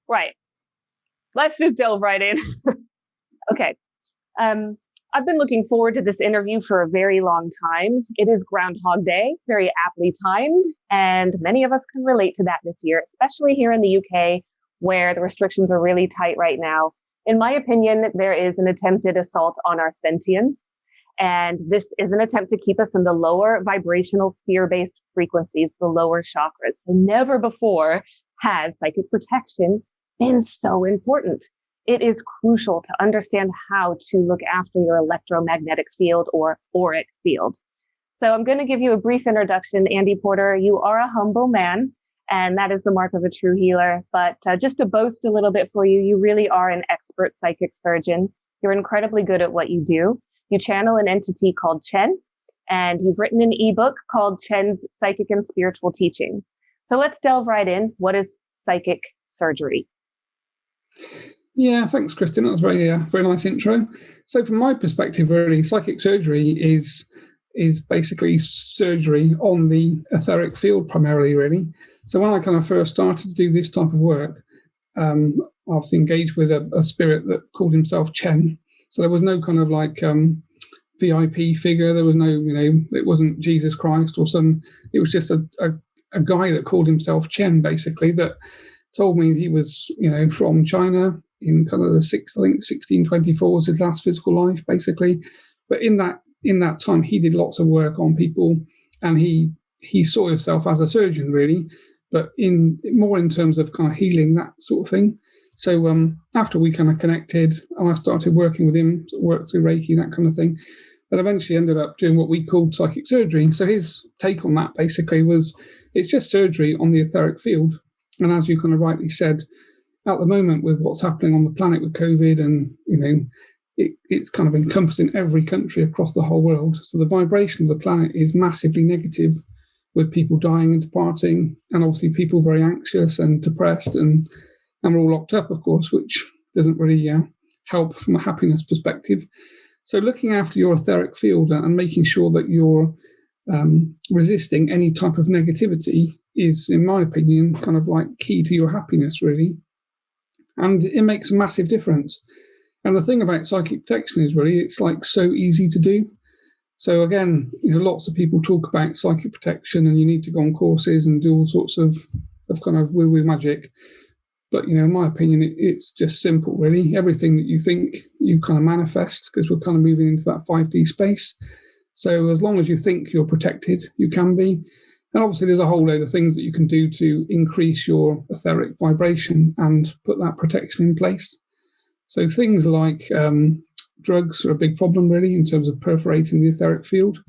Right. Let's just delve right in. Okay. I've been looking forward to this interview for a very long time. It is Groundhog Day, very aptly timed, and many of us can relate to that this year, especially here in the UK, where the restrictions are really tight right now. In my opinion, there is an attempted assault on our sentience, and this is an attempt to keep us in the lower vibrational fear-based frequencies, the lower chakras. So never before has psychic protection been so important. It is crucial to understand how to look after your electromagnetic field or auric field. So I'm going to give you a brief introduction. Andy Porter, you are a humble man, and that is the mark of a true healer. But just to boast a little bit for you, you really are an expert psychic surgeon. You're incredibly good at what you do. You channel an entity called Chen, and you've written an ebook called Chen's Psychic and Spiritual Teaching. So let's delve right in. What is psychic surgery? Yeah, thanks, Kristin. That was very nice intro. So from my perspective, really, psychic surgery is basically surgery on the etheric field primarily, really. So when I kind of first started to do this type of work, I obviously engaged with a spirit that called himself Chen. So there was no kind of like VIP figure. There was no, it wasn't Jesus Christ or it was just a guy that called himself Chen, basically, that told me he was, from China in kind of the 1624 was his last physical life, basically. But in that time, he did lots of work on people, and he saw himself as a surgeon, really, but more in terms of kind of healing, that sort of thing. So after we kind of connected, and I started working with him, worked through Reiki, that kind of thing, but eventually ended up doing what we called psychic surgery. So his take on that basically was, it's just surgery on the etheric field. And as you kind of rightly said, at the moment with what's happening on the planet with COVID, and it's kind of encompassing every country across the whole world. So the vibration of the planet is massively negative, with people dying and departing, and obviously people very anxious and depressed, and we're all locked up, of course, which doesn't really help from a happiness perspective. So looking after your etheric field and making sure that you're resisting any type of negativity is, in my opinion, kind of like key to your happiness, really. And it makes a massive difference. And the thing about psychic protection is really, it's like so easy to do. So again, lots of people talk about psychic protection and you need to go on courses and do all sorts of kind of woo-woo magic. But, in my opinion, it's just simple, really. Everything that you think, you kind of manifest, because we're kind of moving into that 5D space. So as long as you think you're protected, you can be. And obviously there's a whole load of things that you can do to increase your etheric vibration and put that protection in place. So things like drugs are a big problem, really, in terms of perforating the etheric field.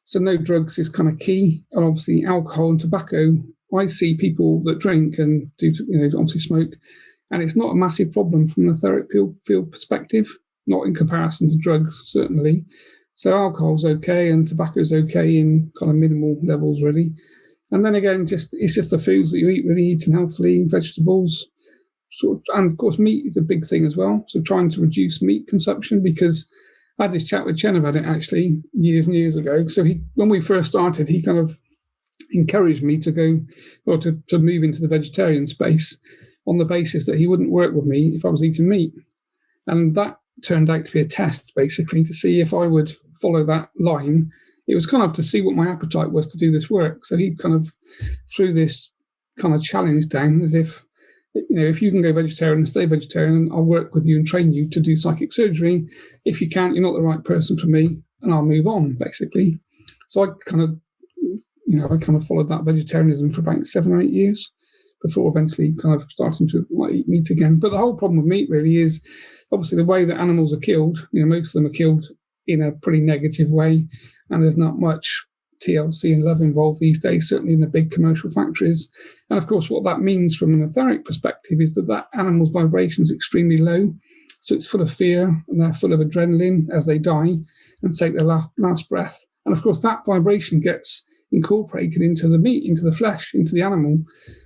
So no drugs is kind of key. And obviously alcohol and tobacco, I see people that drink and do, obviously smoke, and it's not a massive problem from an etheric field perspective, not in comparison to drugs, certainly. So alcohol's okay and tobacco's okay in kind of minimal levels, really. And then again, it's just the foods that you eat, really, eating healthily, vegetables, and of course meat is a big thing as well. So trying to reduce meat consumption, because I had this chat with Chen about it actually years and years ago. So when we first started, he kind of encouraged me to go or to move into the vegetarian space on the basis that he wouldn't work with me if I was eating meat. And that turned out to be a test, basically, to see if I would follow that line. It was kind of to see what my appetite was to do this work. So he kind of threw this kind of challenge down as if, if you can go vegetarian and stay vegetarian, I'll work with you and train you to do psychic surgery. If you can't, you're not the right person for me, and I'll move on, basically. So I kind of followed that vegetarianism for about 7 or 8 years before eventually kind of starting to eat meat again. But the whole problem with meat really is obviously the way that animals are killed. Most of them are killed in a pretty negative way, and there's not much TLC and love involved these days, certainly in the big commercial factories. And of course, what that means from an etheric perspective is that animal's vibration is extremely low. So it's full of fear, and they're full of adrenaline as they die and take their last breath. And of course, that vibration gets incorporated into the meat, into the flesh, into the animal.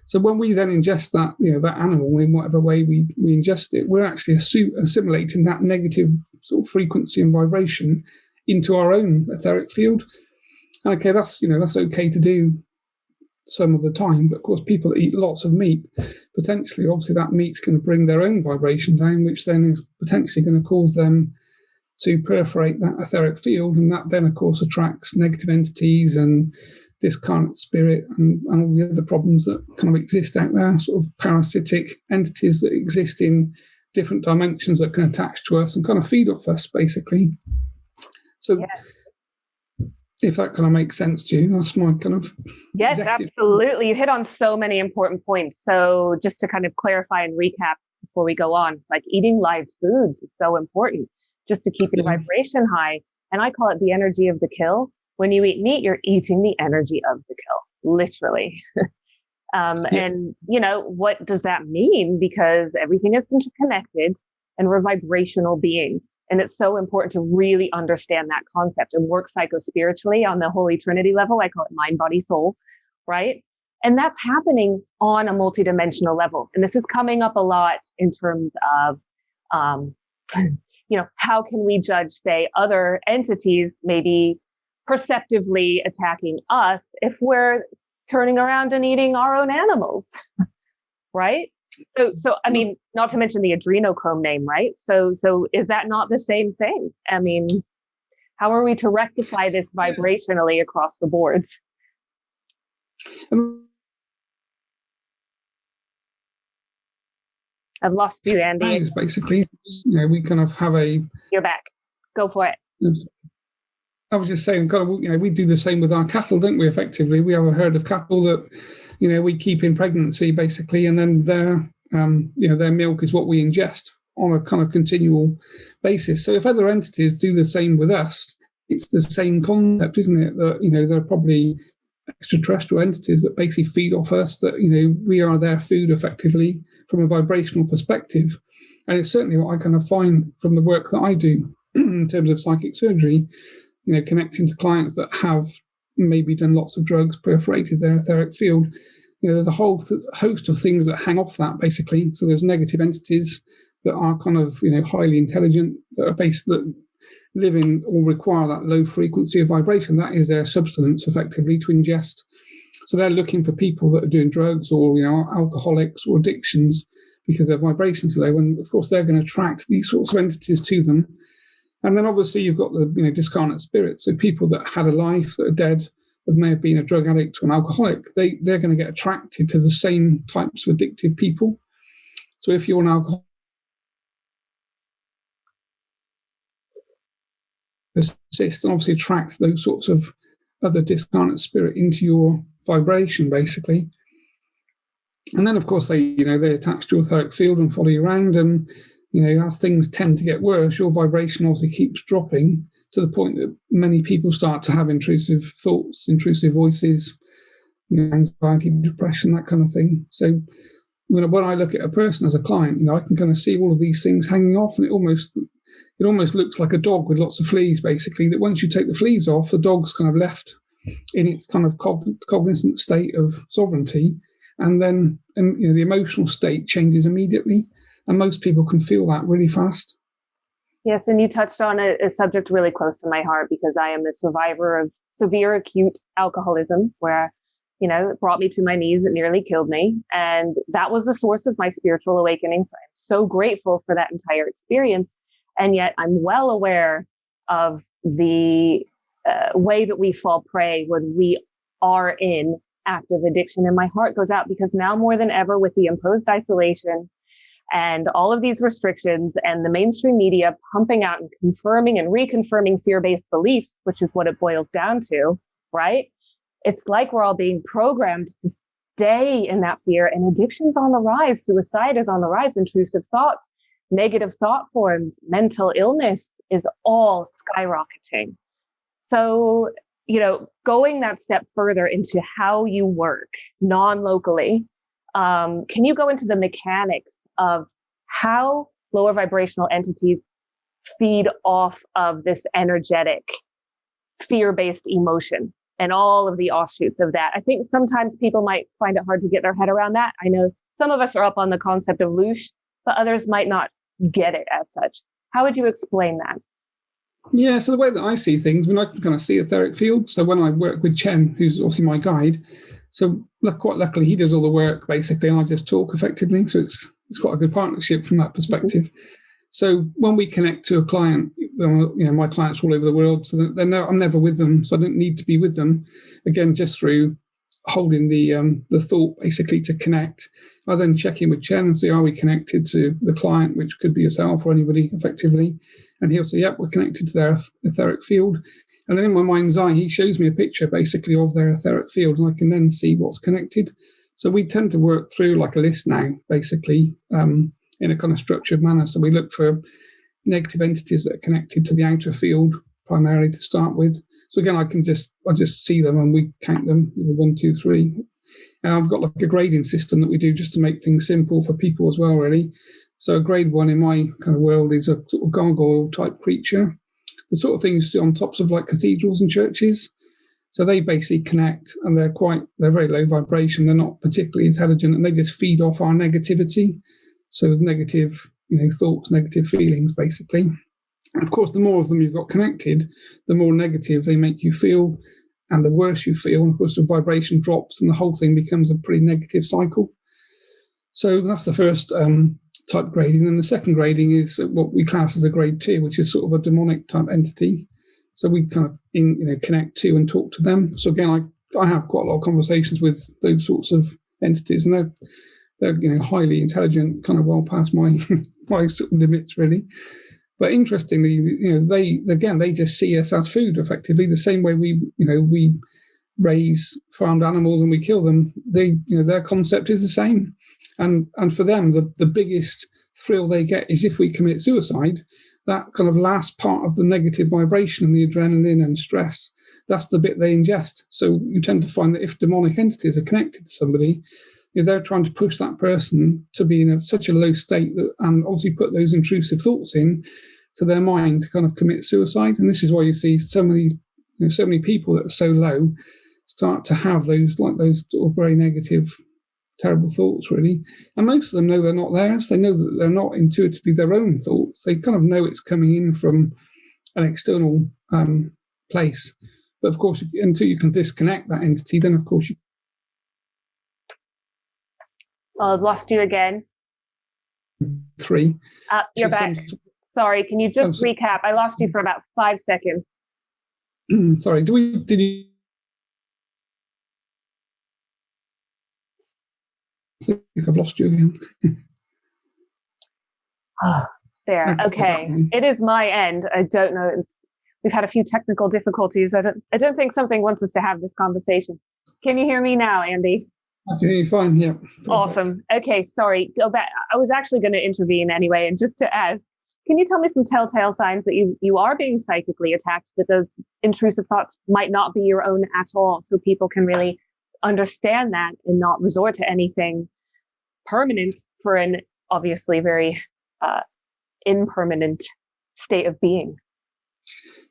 So when we then ingest that, that animal in whatever way we ingest it, we're actually assimilating that negative sort of frequency and vibration into our own etheric field. And okay, that's okay to do some of the time, but of course people eat lots of meat, potentially, obviously, that meat's going to bring their own vibration down, which then is potentially going to cause them to perforate that etheric field, and that then, of course, attracts negative entities and discarnate spirit and all the other problems that kind of exist out there, sort of parasitic entities that exist in different dimensions that can attach to us and kind of feed off us, basically. So if that kind of makes sense to you, that's my kind of... Yes, absolutely. You hit on so many important points. So just to kind of clarify and recap before we go on, it's like eating live foods is so important just to keep your vibration high. And I call it the energy of the kill. When you eat meat, you're eating the energy of the kill, literally. And, you know, what does that mean? Because everything is interconnected and we're vibrational beings. And it's so important to really understand that concept and work psycho-spiritually on the Holy Trinity level. I call it mind, body, soul, right? And that's happening on a multidimensional level. And this is coming up a lot in terms of, you know, how can we judge, say, other entities maybe perceptively attacking us if we're turning around and eating our own animals, right? So I mean, not to mention the adrenochrome name, right? So is that not the same thing? I mean, how are we to rectify this vibrationally across the boards? I've lost you, Andy. Basically, you know, we kind of have a... You're back. Go for it. I was just saying, God, you know, we do the same with our cattle, don't we? Effectively, we have a herd of cattle that, you know, we keep in pregnancy, basically, and then their, you know, their milk is what we ingest on a kind of continual basis. So if other entities do the same with us, it's the same concept, isn't it? That, you know, they're probably extraterrestrial entities that basically feed off us, that, you know, we are their food effectively from a vibrational perspective. And it's certainly what I kind of find from the work that I do in terms of psychic surgery, you know, connecting to clients that have maybe done lots of drugs, perforated their etheric field. You know, there's a whole host of things that hang off that, basically. So there's negative entities that are kind of, you know, highly intelligent, that are that live in or require that low frequency of vibration. That is their substance, effectively, to ingest. So they're looking for people that are doing drugs or, you know, alcoholics or addictions because their vibration's low. And of course, they're going to attract these sorts of entities to them. And then obviously you've got the, you know, discarnate spirits. So people that had a life, that are dead, that may have been a drug addict or an alcoholic, they're going to get attracted to the same types of addictive people. So if you're an alcoholic, persist and obviously attract those sorts of other discarnate spirit into your vibration, basically. And then, of course, they attach to your etheric field and follow you around. And, you know, as things tend to get worse, your vibration obviously keeps dropping to the point that many people start to have intrusive thoughts, intrusive voices, you know, anxiety, depression, that kind of thing. So when I look at a person as a client, you know, I can kind of see all of these things hanging off, and it almost looks like a dog with lots of fleas, basically, that once you take the fleas off, the dog's kind of left in its kind of cognizant state of sovereignty. And then, you know, the emotional state changes immediately. And most people can feel that really fast. Yes, and you touched on a subject really close to my heart, because I am a survivor of severe acute alcoholism where, you know, it brought me to my knees. It nearly killed me. And that was the source of my spiritual awakening. So I'm so grateful for that entire experience. And yet I'm well aware of the way that we fall prey when we are in active addiction. And my heart goes out, because now more than ever, with the imposed isolation and all of these restrictions and the mainstream media pumping out and confirming and reconfirming fear-based beliefs, which is what it boils down to, right? It's like we're all being programmed to stay in that fear, and addiction's on the rise, suicide is on the rise, intrusive thoughts, negative thought forms, mental illness is all skyrocketing. So, you know, going that step further into how you work non-locally, can you go into the mechanics of how lower vibrational entities feed off of this energetic fear-based emotion and all of the offshoots of that? I think sometimes people might find it hard to get their head around that. I know some of us are up on the concept of loosh, but others might not get it as such. How would you explain that? Yeah, so the way that I see things, I can kind of see etheric field. So when I work with Chen, who's obviously my guide, So quite luckily, he does all the work basically, and I just talk effectively. So it's quite a good partnership from that perspective. So when we connect to a client, my clients all over the world, so I'm never with them, so I don't need to be with them. Again, just through holding the thought basically to connect. I then check in with Chen and see, are we connected to the client, which could be yourself or anybody effectively. And he'll say, yep, we're connected to their etheric field. And then in my mind's eye, he shows me a picture basically of their etheric field, and I can then see what's connected. So we tend to work through like a list now, basically, in a kind of structured manner. So we look for negative entities that are connected to the outer field primarily to start with. So again, I just see them and we count them, 1, 2, 3. And I've got like a grading system that we do just to make things simple for people as well, really. So grade 1 in my kind of world is a sort of gargoyle type creature, the sort of thing you see on tops of like cathedrals and churches. So they basically connect, and they're very low vibration. They're not particularly intelligent, and they just feed off our negativity. So there's negative, thoughts, negative feelings, basically. And of course, the more of them you've got connected, the more negative they make you feel, and the worse you feel. And of course, the vibration drops, and the whole thing becomes a pretty negative cycle. So that's the first type grading. And the second grading is what we class as a grade 2, which is sort of a demonic type entity. So we kind of connect to and talk to them. So again, I have quite a lot of conversations with those sorts of entities, and they're highly intelligent, kind of well past my my sort of limits, really. But interestingly, they just see us as food, effectively, the same way we raise farmed animals and we kill them. Their concept is the same, and for them, the biggest thrill they get is if we commit suicide. That kind of last part of the negative vibration and the adrenaline and stress, that's the bit they ingest. So you tend to find that if demonic entities are connected to somebody, they're trying to push that person to be in such a low state and obviously put those intrusive thoughts in to their mind to kind of commit suicide. And this is why you see so many people that are so low start to have those sort of very negative, terrible thoughts, really. And most of them know they're not theirs. They know that they're not intuitively their own thoughts. They kind of know it's coming in from an external place. But of course, until you can disconnect that entity, then of course you... Oh, I've lost you again. 3. You're back. Sorry, can you just recap? I lost you for about 5 seconds. Sorry, did you... I think I've lost you again. There. Okay. It is my end. I don't know. We've had a few technical difficulties. I don't think something wants us to have this conversation. Can you hear me now, Andy? I can hear you fine, yeah. Perfect. Awesome. Okay, sorry. Go back. I was actually going to intervene anyway, and just to ask, can you tell me some telltale signs that you are being psychically attacked, that those intrusive thoughts might not be your own at all, so people can really understand that and not resort to anything permanent for an obviously very impermanent state of being?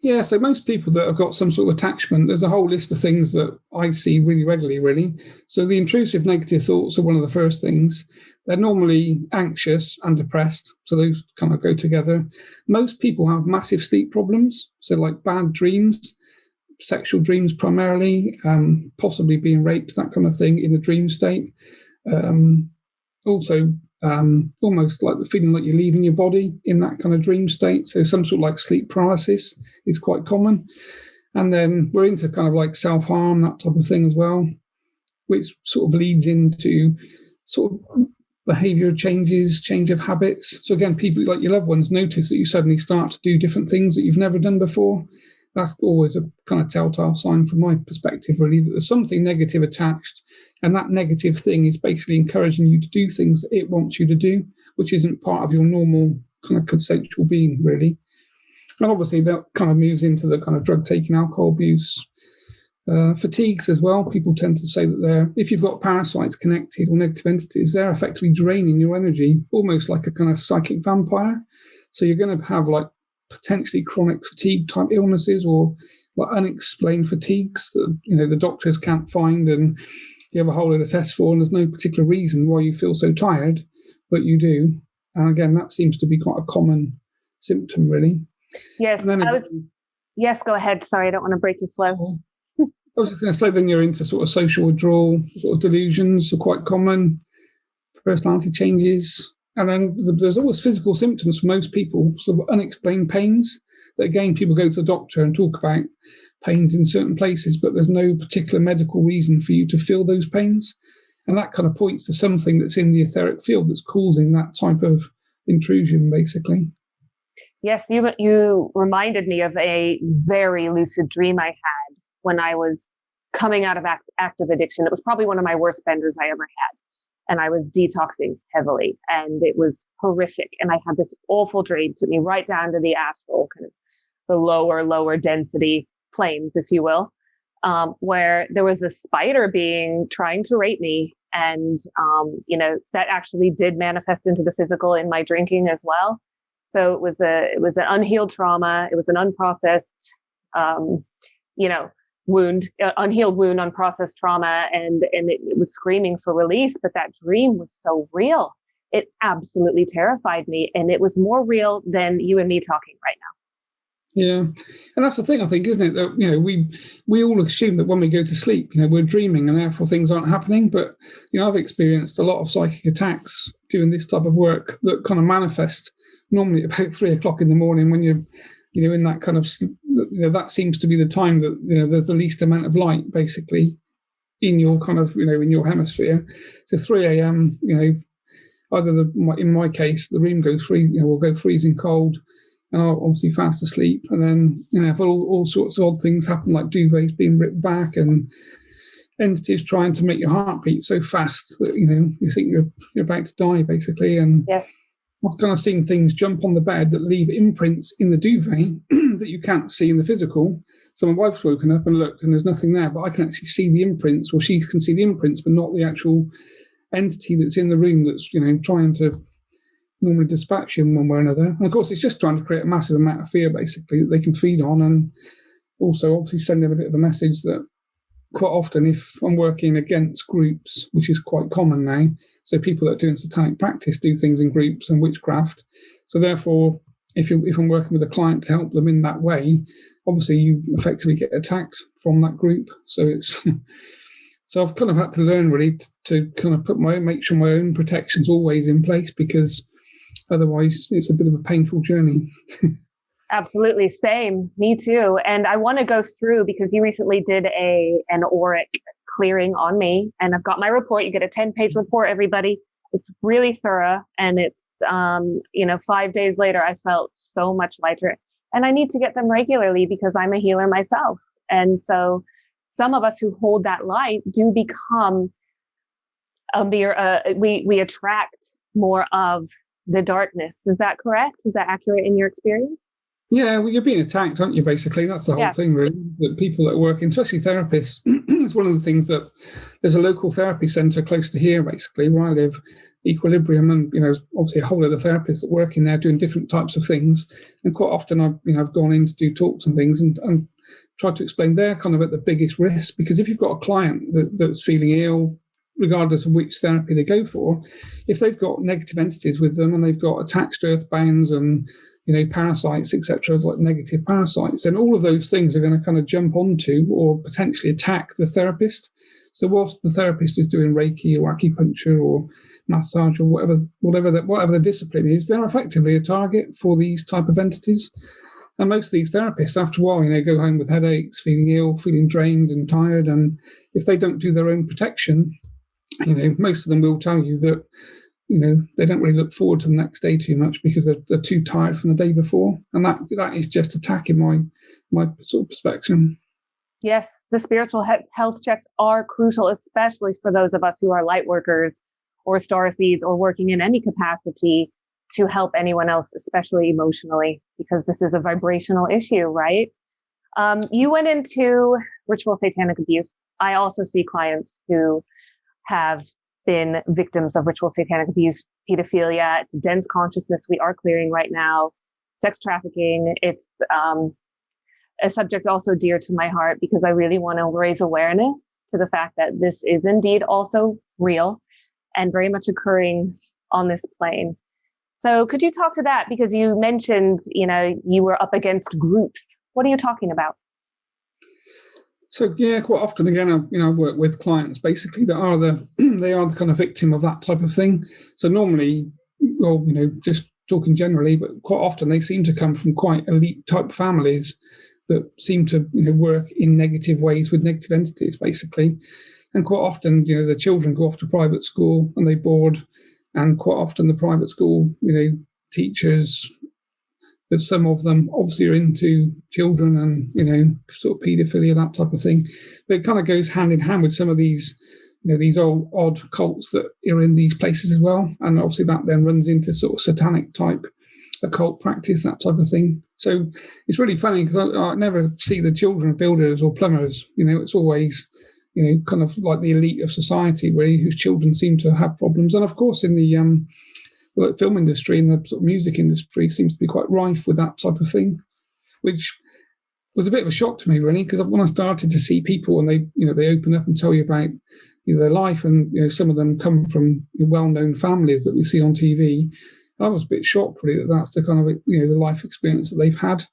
Yeah, so most people that have got some sort of attachment, there's a whole list of things that I see really regularly, really. So the intrusive negative thoughts are one of the first things. They're normally anxious and depressed, so those kind of go together. Most people have massive sleep problems, so like bad dreams, sexual dreams primarily, possibly being raped, that kind of thing in the dream state. Also, almost like the feeling like you're leaving your body in that kind of dream state. So some sort of like sleep paralysis is quite common. And then we're into kind of like self-harm, that type of thing as well, which sort of leads into sort of behavior changes, change of habits. So again, people like your loved ones notice that you suddenly start to do different things that you've never done before. That's always a kind of telltale sign from my perspective, really, that there's something negative attached. And that negative thing is basically encouraging you to do things that it wants you to do, which isn't part of your normal kind of consensual being, really. And obviously that kind of moves into the kind of drug taking, alcohol abuse, fatigues as well. People tend to say that if you've got parasites connected or negative entities, they're effectively draining your energy, almost like a kind of psychic vampire. So you're going to have like potentially chronic fatigue type illnesses or like unexplained fatigues that the doctors can't find, and you have a whole lot of tests for, and there's no particular reason why you feel so tired, but you do. And again, that seems to be quite a common symptom, really. Yes, yes, go ahead. Sorry, I don't want to break your flow. I was just going to say, then you're into sort of social withdrawal, sort of delusions are quite common, personality changes. And then there's always physical symptoms for most people, sort of unexplained pains. That again, people go to the doctor and talk about pains in certain places, but there's no particular medical reason for you to feel those pains. And that kind of points to something that's in the etheric field that's causing that type of intrusion, basically. Yes, you reminded me of a very lucid dream I had when I was coming out of active addiction. It was probably one of my worst benders I ever had. And I was detoxing heavily, and it was horrific. And I had this awful dream, took me right down to the astral, kind of the lower density planes, if you will, where there was a spider being trying to rape me. And, that actually did manifest into the physical in my drinking as well. So it was an unhealed trauma. It was an unprocessed, wound, unhealed wound, unprocessed trauma. And it was screaming for release, but that dream was so real. It absolutely terrified me. And it was more real than you and me talking right now. Yeah, and that's the thing, I think, isn't it? That we all assume that when we go to sleep, we're dreaming and therefore things aren't happening. But I've experienced a lot of psychic attacks doing this type of work that kind of manifest normally about 3 o'clock in the morning when you're in that kind of that seems to be the time that there's the least amount of light basically in your kind of in your hemisphere. So 3 a.m. Either in my case the room goes will go freezing cold. And I'm obviously fast asleep, and then if all sorts of odd things happen, like duvets being ripped back and entities trying to make your heart beat so fast that you think you're about to die, basically. And yes, I've kind of seen things jump on the bed that leave imprints in the duvet that you can't see in the physical. So my wife's woken up and looked, and there's nothing there, but I can actually see the imprints, or she can see the imprints, but not the actual entity that's in the room that's trying to normally dispatch him one way or another. And of course, it's just trying to create a massive amount of fear, basically, that they can feed on, and also obviously sending a bit of a message that quite often, if I'm working against groups, which is quite common now, so people that are doing satanic practice do things in groups and witchcraft. So therefore, if I'm working with a client to help them in that way, obviously you effectively get attacked from that group. So it's so I've kind of had to learn really to kind of make sure my own protection's always in place, because otherwise, it's a bit of a painful journey. Absolutely. Same. Me too. And I want to go through, because you recently did an auric clearing on me, and I've got my report. You get a 10-page report, everybody. It's really thorough. And it's, 5 days later, I felt so much lighter, and I need to get them regularly because I'm a healer myself. And so some of us who hold that light do become we attract more of the darkness. Is that correct? Is that accurate in your experience? Yeah, well, you're being attacked, aren't you, basically? That's the whole thing, really. That people that work, especially therapists, it's one of the things that there's a local therapy centre close to here, basically, where I live, Equilibrium, and, obviously a whole lot of therapists that work in there doing different types of things. And quite often I've gone in to do talks and things and tried to explain they're kind of at the biggest risk, because if you've got a client that's feeling ill, regardless of which therapy they go for, if they've got negative entities with them and they've got attached earthbounds and parasites, etc., like negative parasites, then all of those things are going to kind of jump onto or potentially attack the therapist. So whilst the therapist is doing Reiki or acupuncture or massage or whatever the discipline is, they're effectively a target for these type of entities. And most of these therapists, after a while, go home with headaches, feeling ill, feeling drained and tired. And if they don't do their own protection, most of them will tell you that, they don't really look forward to the next day too much because they're too tired from the day before. And that is just attacking my sort of perspective. Yes, the spiritual health checks are crucial, especially for those of us who are light workers or starseeds or working in any capacity to help anyone else, especially emotionally, because this is a vibrational issue, right? You went into ritual satanic abuse. I also see clients who have been victims of ritual satanic abuse, pedophilia. It's a dense consciousness we are clearing right now. Sex trafficking. It's a subject also dear to my heart, because I really want to raise awareness to the fact that this is indeed also real and very much occurring on this plane. So could you talk to that? Because you mentioned, you were up against groups. What are you talking about? So yeah, quite often again, I work with clients basically that are they are the kind of victim of that type of thing. So normally, well, just talking generally, but quite often they seem to come from quite elite type families that seem to work in negative ways with negative entities basically. And quite often, the children go off to private school and they board, and quite often the private school, teachers, that some of them obviously are into children and sort of paedophilia, that type of thing. But it kind of goes hand in hand with some of these these old odd cults that are in these places as well, and obviously that then runs into sort of satanic type occult practice, that type of thing. So it's really funny because I never see the children of builders or plumbers. It's always kind of like the elite of society really, whose children seem to have problems. And of course in the film industry and the sort of music industry seems to be quite rife with that type of thing, which was a bit of a shock to me really, because when I started to see people and they open up and tell you about their life, and some of them come from well-known families that we see on TV, I was a bit shocked really that that's the kind of the life experience that they've had.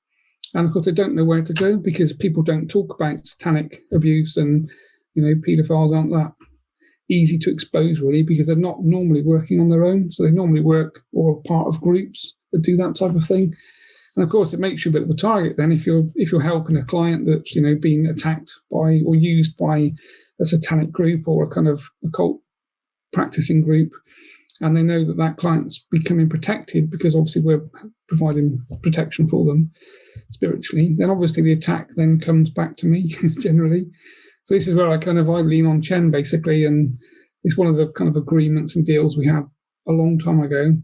And of course they don't know where to go because people don't talk about satanic abuse, and paedophiles aren't that easy to expose really, because they're not normally working on their own. So they normally work or are part of groups that do that type of thing. And of course it makes you a bit of a target then if you're helping a client that's being attacked by or used by a satanic group or a kind of occult practicing group, and they know that client's becoming protected because obviously we're providing protection for them spiritually, then obviously the attack then comes back to me generally. So this is where I lean on Chen basically, and it's one of the kind of agreements and deals we had a long time ago.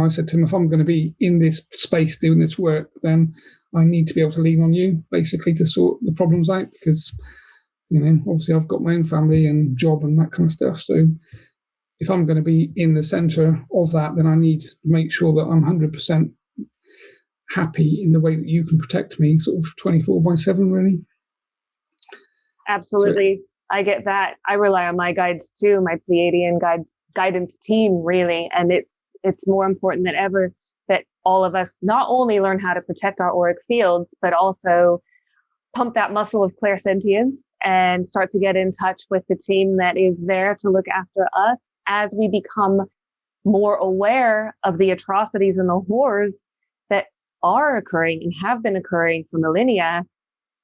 I said to him, if I'm going to be in this space doing this work, then I need to be able to lean on you basically to sort the problems out, because obviously I've got my own family and job and that kind of stuff. So if I'm going to be in the center of that, then I need to make sure that I'm 100% happy in the way that you can protect me, sort of 24/7 really. Absolutely. So, I get that. I rely on my guides too, my Pleiadian guidance team really. And it's more important than ever that all of us not only learn how to protect our auric fields, but also pump that muscle of clairsentience and start to get in touch with the team that is there to look after us as we become more aware of the atrocities and the horrors that are occurring and have been occurring for millennia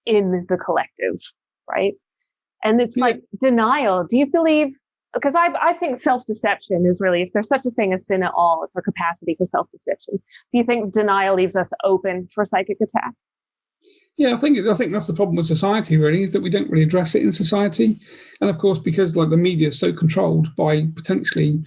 in the collective, right? And it's like denial. Do you believe, because I think self-deception is really, if there's such a thing as sin at all, it's our capacity for self-deception. Do you think denial leaves us open for psychic attack? Yeah, I think that's the problem with society really, is that we don't really address it in society. And of course, because the media is so controlled by potentially,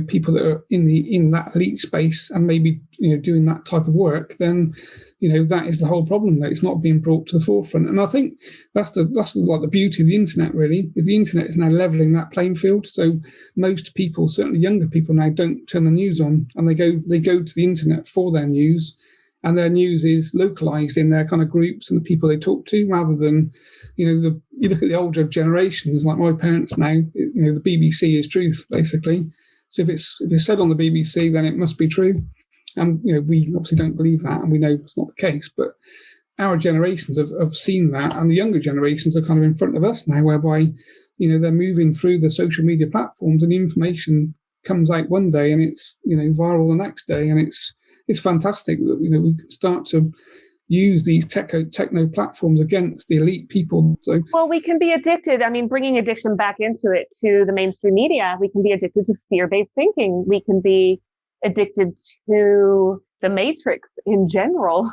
people that are in that elite space and maybe, doing that type of work, then, that is the whole problem, that it's not being brought to the forefront. And I think that's the beauty of the internet really, is the internet is now leveling that playing field. So most people, certainly younger people now, don't turn the news on, and they go to the internet for their news. And their news is localized in their kind of groups and the people they talk to, rather than, you look at the older generations, like my parents now, the BBC is truth, basically. So if it's said on the BBC, then it must be true. And, we obviously don't believe that, and we know it's not the case. But our generations have seen that, and the younger generations are kind of in front of us now, whereby, they're moving through the social media platforms and the information comes out one day and it's, viral the next day. And it's fantastic that we can start to use these techno platforms against the elite people. So, well, we can be addicted. I mean, bringing addiction back into it to the mainstream media, we can be addicted to fear-based thinking. We can be addicted to the matrix in general.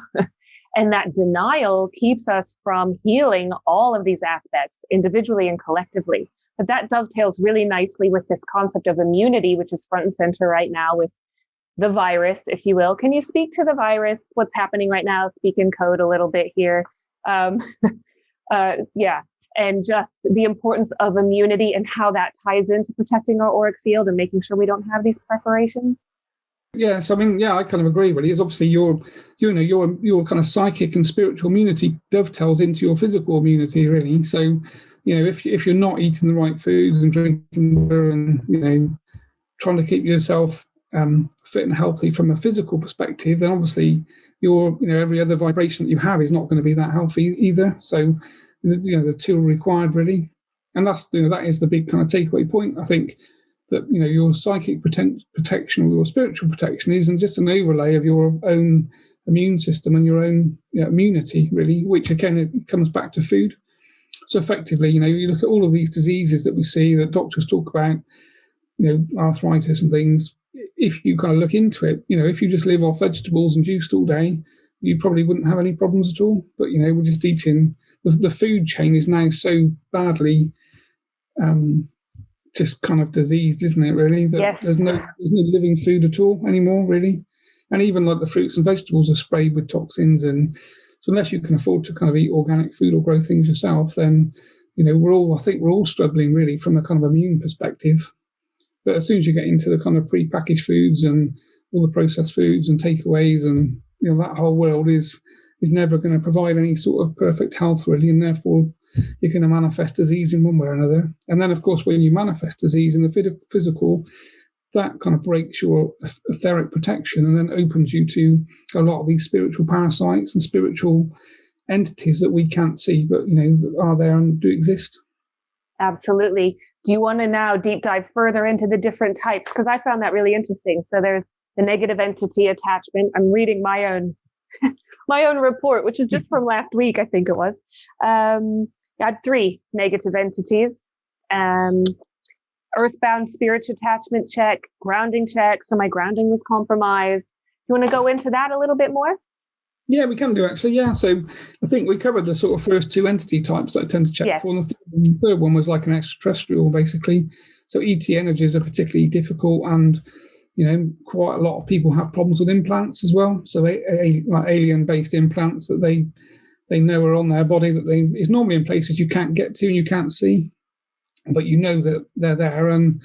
And that denial keeps us from healing all of these aspects individually and collectively. But that dovetails really nicely with this concept of immunity, which is front and center right now with the virus, if you will. Can you speak to the virus? What's happening right now? Speak in code a little bit here. Yeah. And just the importance of immunity and how that ties into protecting our auric field and making sure we don't have these preparations. Yes, I mean, I kind of agree really. It's obviously your kind of psychic and spiritual immunity dovetails into your physical immunity really. So, if you're not eating the right foods and drinking water and, trying to keep yourself fit and healthy from a physical perspective, then obviously your every other vibration that you have is not going to be that healthy either. So the tool required really. And that's that is the big kind of takeaway point. I think that your psychic protection or your spiritual protection isn't just an overlay of your own immune system and your own immunity really, which again it comes back to food. So effectively, you look at all of these diseases that we see that doctors talk about, arthritis and things. If you kind of look into it, if you just live off vegetables and juice all day, you probably wouldn't have any problems at all. But we're just eating. The food chain is now so badly just kind of diseased, isn't it, really? That yes. There's no living food at all anymore, really. And even like the fruits and vegetables are sprayed with toxins. And so unless you can afford to kind of eat organic food or grow things yourself, then, I think we're all struggling really from a kind of immune perspective. But as soon as you get into the kind of pre-packaged foods and all the processed foods and takeaways and, that whole world is never going to provide any sort of perfect health really, and therefore you're going to manifest disease in one way or another. And then, of course, when you manifest disease in the physical, that kind of breaks your etheric protection and then opens you to a lot of these spiritual parasites and spiritual entities that we can't see, but, are there and do exist. Absolutely. Do you want to now deep dive further into the different types? Because I found that really interesting. So there's the negative entity attachment. I'm reading my own my own report, which is just from last week, I think it was. I had 3 negative entities. Earthbound spirit attachment check, grounding check. So my grounding was compromised. You want to go into that a little bit more? Yeah, we can do actually. Yeah. So I think we covered the sort of first 2 entity types that I tend to check for. And the third one was like an extraterrestrial, basically. So ET energies are particularly difficult, and quite a lot of people have problems with implants as well. So like alien-based implants that they know are on their body that is normally in places you can't get to and you can't see, but that they're there. And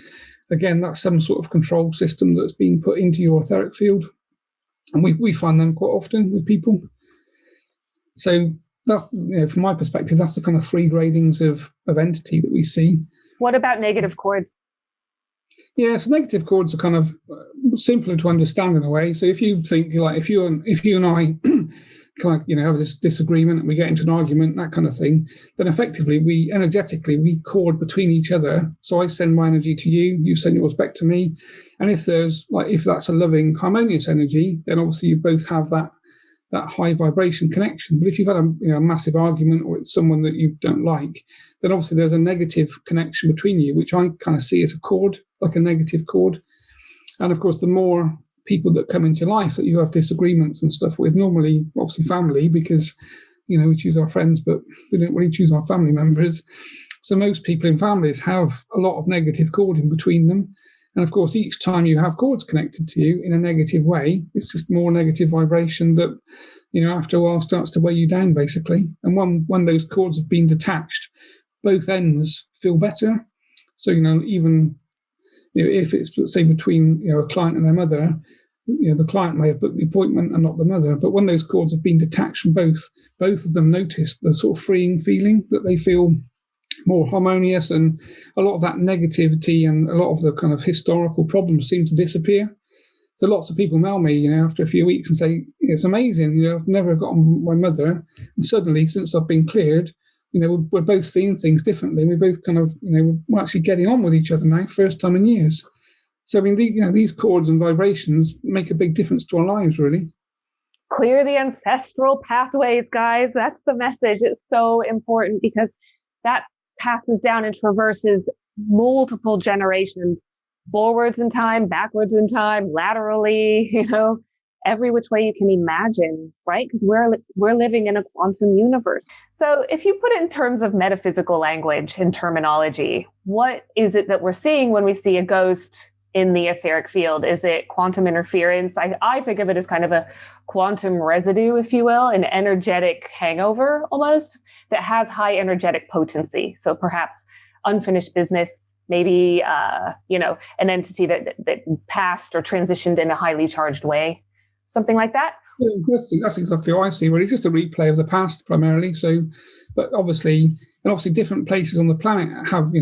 again, that's some sort of control system that's being put into your etheric field. And we find them quite often with people. So that's, from my perspective, that's the kind of 3 gradings of entity that we see. What about negative chords? Yeah, so negative chords are kind of simpler to understand in a way. So if you think if you and I kind of have this disagreement and we get into an argument, that kind of thing, then effectively we energetically chord between each other. So I send my energy to you, you send yours back to me. And if that's a loving, harmonious energy, then obviously you both have that high vibration connection. But if you've had a massive argument or it's someone that you don't like, then obviously there's a negative connection between you, which I kind of see as a chord, like a negative chord. And of course, the more people that come into your life that you have disagreements and stuff with, normally obviously family, because we choose our friends, but we don't really choose our family members. So most people in families have a lot of negative chording between them. And of course, each time you have chords connected to you in a negative way, it's just more negative vibration that, after a while starts to weigh you down, basically. And when those chords have been detached, both ends feel better. So, even if it's, say, between a client and their mother, the client may have booked the appointment and not the mother. But when those chords have been detached from both of them notice the sort of freeing feeling that they feel more harmonious, and a lot of that negativity and a lot of the kind of historical problems seem to disappear. So lots of people mail me, after a few weeks and say, it's amazing, I've never got on my mother. And suddenly, since I've been cleared, we're both seeing things differently. We're both kind of, we're actually getting on with each other now, first time in years. So, I mean, these chords and vibrations make a big difference to our lives, really. Clear the ancestral pathways, guys. That's the message. It's so important because that passes down and traverses multiple generations, forwards in time, backwards in time, laterally, every which way you can imagine, right? Because we're living in a quantum universe. So if you put it in terms of metaphysical language and terminology, what is it that we're seeing when we see a ghost in the etheric field? Is it quantum interference? I think of it as kind of a quantum residue, if you will, an energetic hangover almost that has high energetic potency. So perhaps unfinished business, maybe, an entity that passed or transitioned in a highly charged way, something like that. Yeah, that's exactly what I see. Really, just a replay of the past primarily. So, but obviously different places on the planet have,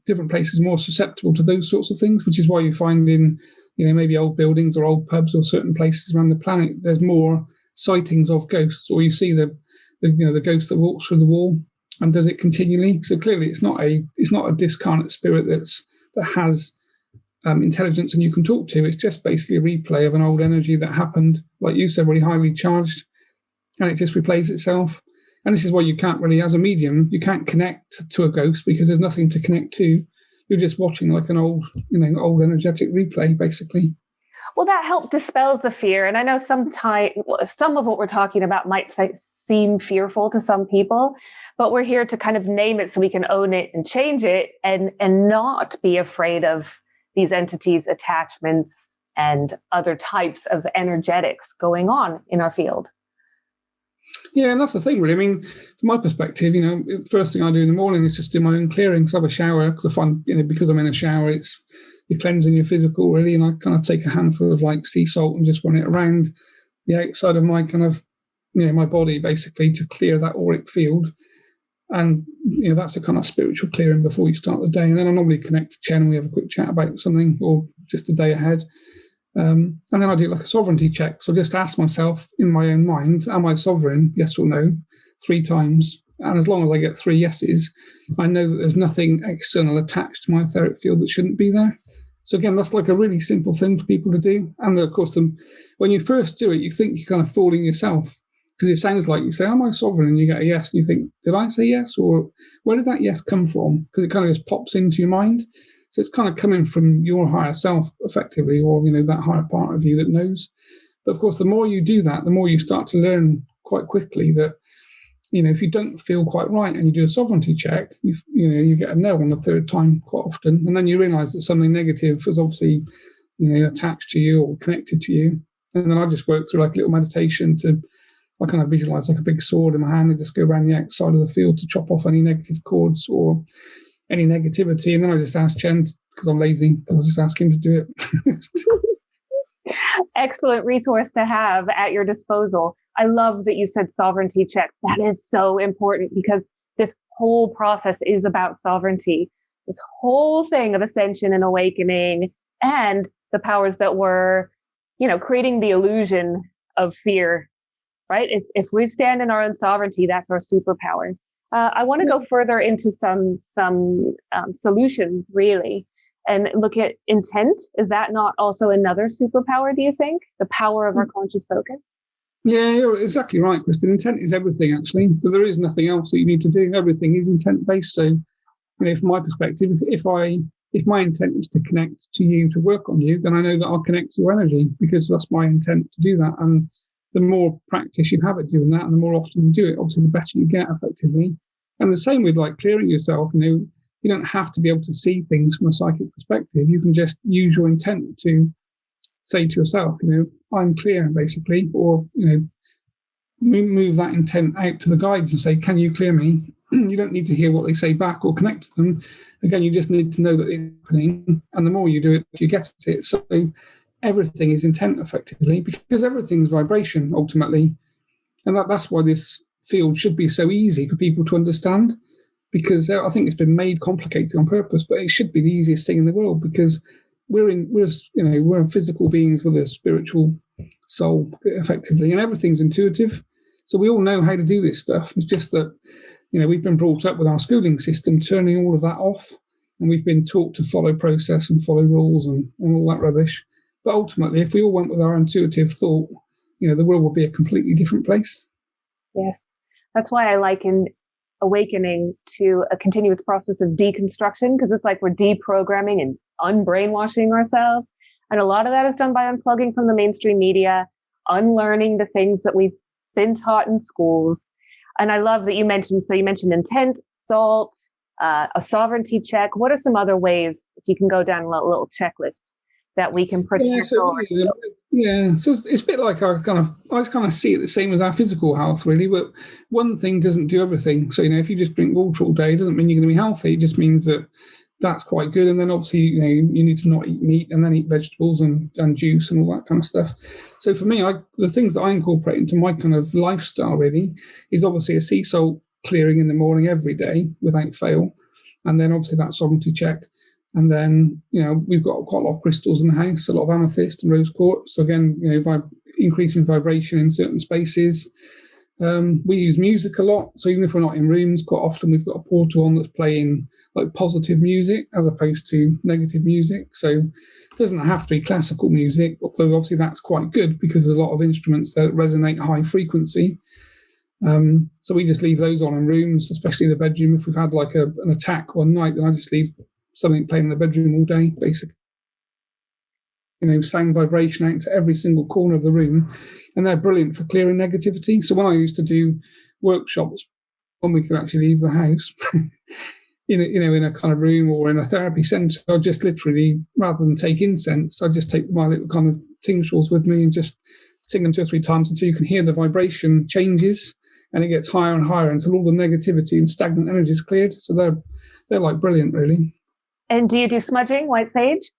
different places more susceptible to those sorts of things, which is why you find in, maybe old buildings or old pubs or certain places around the planet, there's more sightings of ghosts, or you see the ghost that walks through the wall. and does it continually. So clearly, it's not a discarnate spirit that has intelligence and you can talk to. It's just basically a replay of an old energy that happened, like you said, really highly charged, and it just replays itself. And this is why you can't really, as a medium, you can't connect to a ghost because there's nothing to connect to. You're just watching like an old energetic replay, basically. Well, that helps dispels the fear. And I know some of what we're talking about might seem fearful to some people, but we're here to kind of name it so we can own it and change it and not be afraid of these entities, attachments, and other types of energetics going on in our field. Yeah, and that's the thing, really. I mean, from my perspective, the first thing I do in the morning is just do my own clearing. So I have a shower because I find, because I'm in a shower, you're cleansing your physical, really. And I kind of take a handful of like sea salt and just run it around the outside of my kind of, my body, basically, to clear that auric field. And, that's a kind of spiritual clearing before you start the day. And then I normally connect to Chen and we have a quick chat about something or just the day ahead. And then I do like a sovereignty check. So I just ask myself in my own mind, am I sovereign? Yes or no, 3 times. And as long as I get 3 yeses, I know that there's nothing external attached to my etheric field that shouldn't be there. So again, that's like a really simple thing for people to do. And of course, when you first do it, you think you're kind of fooling yourself because it sounds like you say, am I sovereign? And you get a yes. And you think, did I say yes? Or where did that yes come from? Because it kind of just pops into your mind. So it's kind of coming from your higher self, effectively, or, that higher part of you that knows. But of course, the more you do that, the more you start to learn quite quickly that, if you don't feel quite right and you do a sovereignty check, you get a no on the 3rd time quite often. And then you realize that something negative is obviously, attached to you or connected to you. And then I just work through like a little meditation I kind of visualize like a big sword in my hand and just go around the outside of the field to chop off any negative cords or any negativity, and then I just ask Chen, because I'm lazy, I'll just ask him to do it. Excellent resource to have at your disposal. I love that you said sovereignty checks. That is so important because this whole process is about sovereignty. This whole thing of ascension and awakening and the powers that were, creating the illusion of fear, right? If we stand in our own sovereignty, that's our superpower. I want to go further into some solutions, really, and look at intent. Is that not also another superpower, do you think? The power of our conscious focus? Yeah, you're exactly right, Kristin. Intent is everything, actually. So there is nothing else that you need to do. Everything is intent-based. So, from my perspective, if my intent is to connect to you, to work on you, then I know that I'll connect to your energy because that's my intent to do that. And the more practice you have at doing that and the more often you do it, obviously the better you get effectively. And the same with like clearing yourself, you don't have to be able to see things from a psychic perspective. You can just use your intent to say to yourself, I'm clear, basically, or, move that intent out to the guides and say, can you clear me? You don't need to hear what they say back or connect to them. Again, you just need to know that it's happening. And the more you do it, you get at it. So everything is intent effectively because everything's vibration ultimately. And that's why this field should be so easy for people to understand, because I think it's been made complicated on purpose, but it should be the easiest thing in the world because we're physical beings with a spiritual soul effectively, and everything's intuitive. So we all know how to do this stuff. It's just that, we've been brought up with our schooling system turning all of that off, and we've been taught to follow process and follow rules and all that rubbish. But ultimately, if we all went with our intuitive thought, the world would be a completely different place. Yes. That's why I liken awakening to a continuous process of deconstruction, because it's like we're deprogramming and unbrainwashing ourselves. And a lot of that is done by unplugging from the mainstream media, unlearning the things that we've been taught in schools. And I love that you mentioned intent, salt, a sovereignty check. What are some other ways, if you can go down a little checklist, that we can protect? So it's a bit like I kind of see it the same as our physical health, really. But one thing doesn't do everything. So if you just drink water all day, it doesn't mean you're going to be healthy. It just means that that's quite good. And then obviously you need to not eat meat and then eat vegetables and juice and all that kind of stuff. So for me, the things that I incorporate into my kind of lifestyle really is obviously a sea salt clearing in the morning every day without fail, and then obviously that sovereignty check. And then, we've got quite a lot of crystals in the house, a lot of amethyst and rose quartz. So again, by increasing vibration in certain spaces. We use music a lot, so even if we're not in rooms, quite often we've got a portal on that's playing like positive music as opposed to negative music. So it doesn't have to be classical music, although obviously that's quite good because there's a lot of instruments that resonate high frequency. So we just leave those on in rooms, especially in the bedroom. If we've had like an attack one night, then I just leave something playing in the bedroom all day, basically. Sound vibration out to every single corner of the room, and they're brilliant for clearing negativity. So when I used to do workshops, when we could actually leave the house, in a kind of room or in a therapy centre, I'd just literally, rather than take incense, I'd just take my little kind of tinctures with me and just sing them 2 or 3 times until you can hear the vibration changes, and it gets higher and higher until all the negativity and stagnant energy is cleared. So they're like brilliant, really. And do you do smudging, white sage?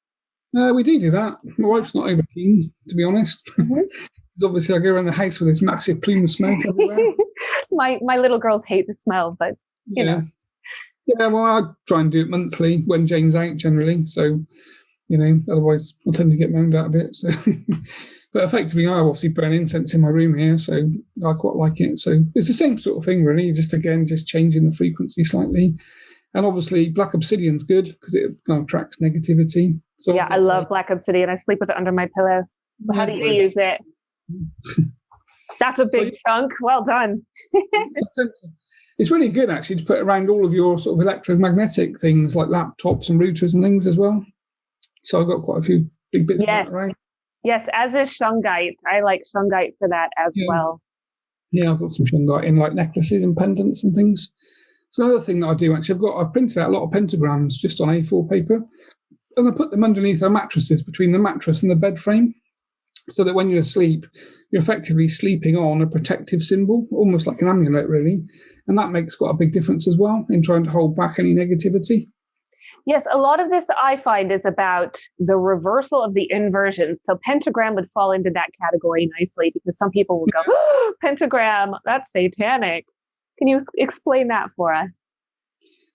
We do that. My wife's not over keen, to be honest. Because obviously I go around the house with this massive plume of smoke everywhere. my little girls hate the smell, but you know. Yeah, well, I try and do it monthly when Jane's out generally. So, otherwise I'll tend to get moaned at a bit. So, but effectively, I obviously burn incense in my room here, so I quite like it. So it's the same sort of thing, really. Just changing the frequency slightly. And obviously, black obsidian's good because it kind of tracks negativity. So yeah, I love black obsidian. I sleep with it under my pillow. How do you use it? That's a big chunk. Well done. It's really good, actually, to put around all of your sort of electromagnetic things like laptops and routers and things as well. So I've got quite a few big bits of that around. Yes, as is shungite. I like shungite for that as well. Yeah, I've got some shungite in like necklaces and pendants and things. So another thing that I do, actually, I've printed out a lot of pentagrams just on A4 paper, and I put them underneath our mattresses, between the mattress and the bed frame, so that when you're asleep, you're effectively sleeping on a protective symbol, almost like an amulet, really. And that makes quite a big difference as well in trying to hold back any negativity. Yes, a lot of this I find is about the reversal of the inversion. So pentagram would fall into that category nicely because some people will go, oh, pentagram, that's satanic. Can you explain that for us?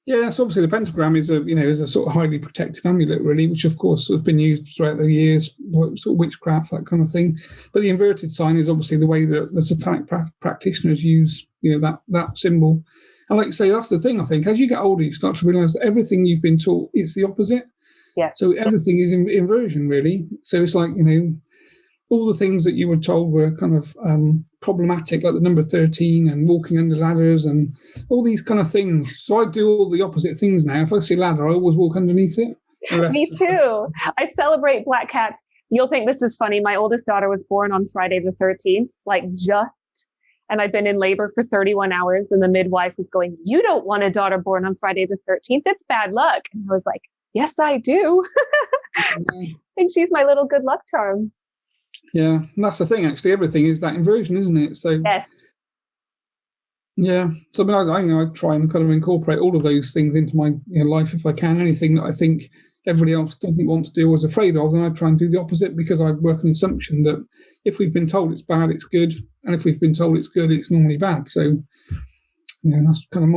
Yeah, so obviously the pentagram is a sort of highly protective amulet, really, which of course has been used throughout the years, sort of witchcraft, that kind of thing. But the inverted sign is obviously the way that the satanic practitioners use, that symbol. And like you say, that's the thing, I think. As you get older, you start to realise that everything you've been taught is the opposite. Yes. So everything is inversion, really. So it's like, all the things that you were told were kind of problematic, like the number 13 and walking under ladders and all these kind of things. So I do all the opposite things now. If I see a ladder, I always walk underneath it. Me too. I celebrate black cats. You'll think this is funny. My oldest daughter was born on Friday the 13th, and I've been in labor for 31 hours. And the midwife was going, "You don't want a daughter born on Friday the 13th. It's bad luck." And I was like, "Yes, I do." And she's my little good luck charm. Yeah, and that's the thing, actually. Everything is that inversion, isn't it? So yes. Yeah. So I try and kind of incorporate all of those things into my life if I can. Anything that I think everybody else doesn't want to do or is afraid of, then I try and do the opposite, because I work on the assumption that if we've been told it's bad, it's good. And if we've been told it's good, it's normally bad. So, that's kind of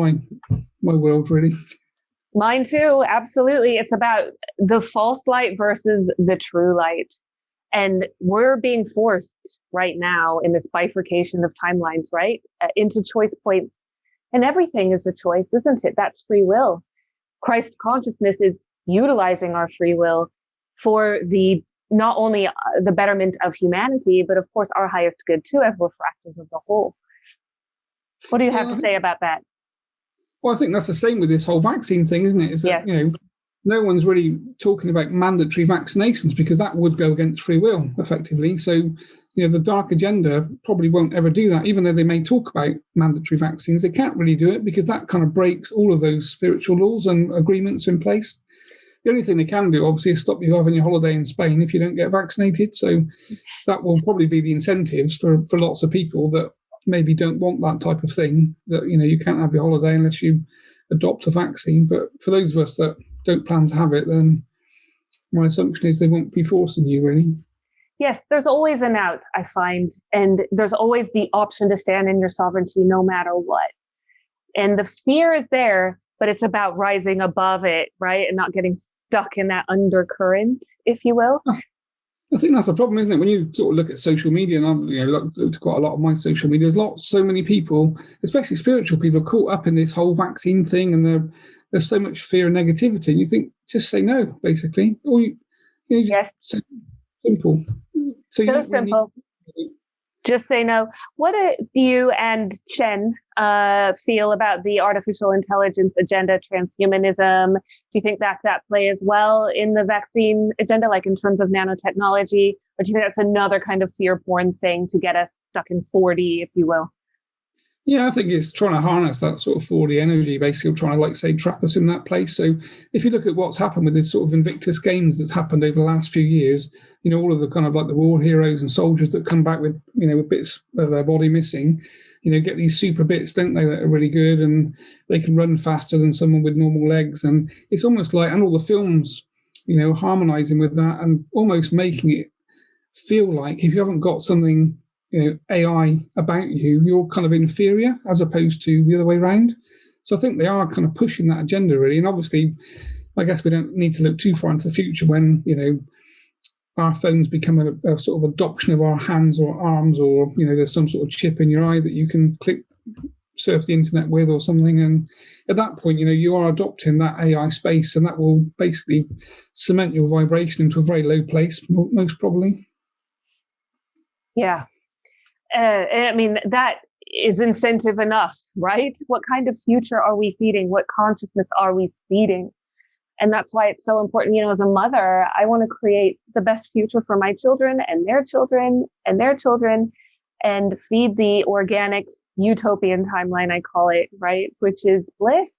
my world, really. Mine too, absolutely. It's about the false light versus the true light. And we're being forced right now in this bifurcation of timelines, right? Into choice points. And everything is a choice, isn't it? That's free will. Christ consciousness is utilizing our free will for not only the betterment of humanity, but of course our highest good too, as we're fractals of the whole. What do you have to say about that? Well, I think that's the same with this whole vaccine thing, isn't it? Is that, no one's really talking about mandatory vaccinations, because that would go against free will, effectively. So, the dark agenda probably won't ever do that, even though they may talk about mandatory vaccines. They can't really do it because that kind of breaks all of those spiritual laws and agreements in place. The only thing they can do, obviously, is stop you having your holiday in Spain if you don't get vaccinated. So that will probably be the incentives for lots of people that maybe don't want that type of thing, that, you can't have your holiday unless you adopt a vaccine. But for those of us that don't plan to have it, then my assumption is they won't be forcing you, really. Yes, there's always an out, I find. And there's always the option to stand in your sovereignty no matter what. And the fear is there, but it's about rising above it, right? And not getting stuck in that undercurrent, if you will. I think that's the problem, isn't it? When you sort of look at social media, and I've looked at quite a lot of my social media, there's so many people, especially spiritual people, caught up in this whole vaccine thing, and there's so much fear and negativity. And you think, just say no, basically, or just Yes. say simple. So simple. Really just say no. What do you and Chen feel about the artificial intelligence agenda, transhumanism? Do you think that's at play as well in the vaccine agenda, like in terms of nanotechnology? Or do you think that's another kind of fear porn thing to get us stuck in 4D, if you will? Yeah, I think it's trying to harness that sort of 4D energy, basically trying to, like, say, trap us in that place. So if you look at what's happened with this sort of Invictus Games that's happened over the last few years, all of the kind of like the war heroes and soldiers that come back with, with bits of their body missing, get these super bits, don't they, that are really good, and they can run faster than someone with normal legs. And it's almost like, and all the films, harmonizing with that and almost making it feel like if you haven't got something, AI about you, you're kind of inferior as opposed to the other way around. So I think they are kind of pushing that agenda, really. And obviously, I guess we don't need to look too far into the future when, our phones become a sort of adoption of our hands or arms, or, there's some sort of chip in your eye that you can surf the internet with or something. And at that point, you are adopting that AI space, and that will basically cement your vibration into a very low place, most probably. Yeah. I mean, that is incentive enough, right? What kind of future are we feeding? What consciousness are we feeding? And that's why it's so important, as a mother, I want to create the best future for my children and their children and their children, and feed the organic utopian timeline, I call it, right? Which is bliss.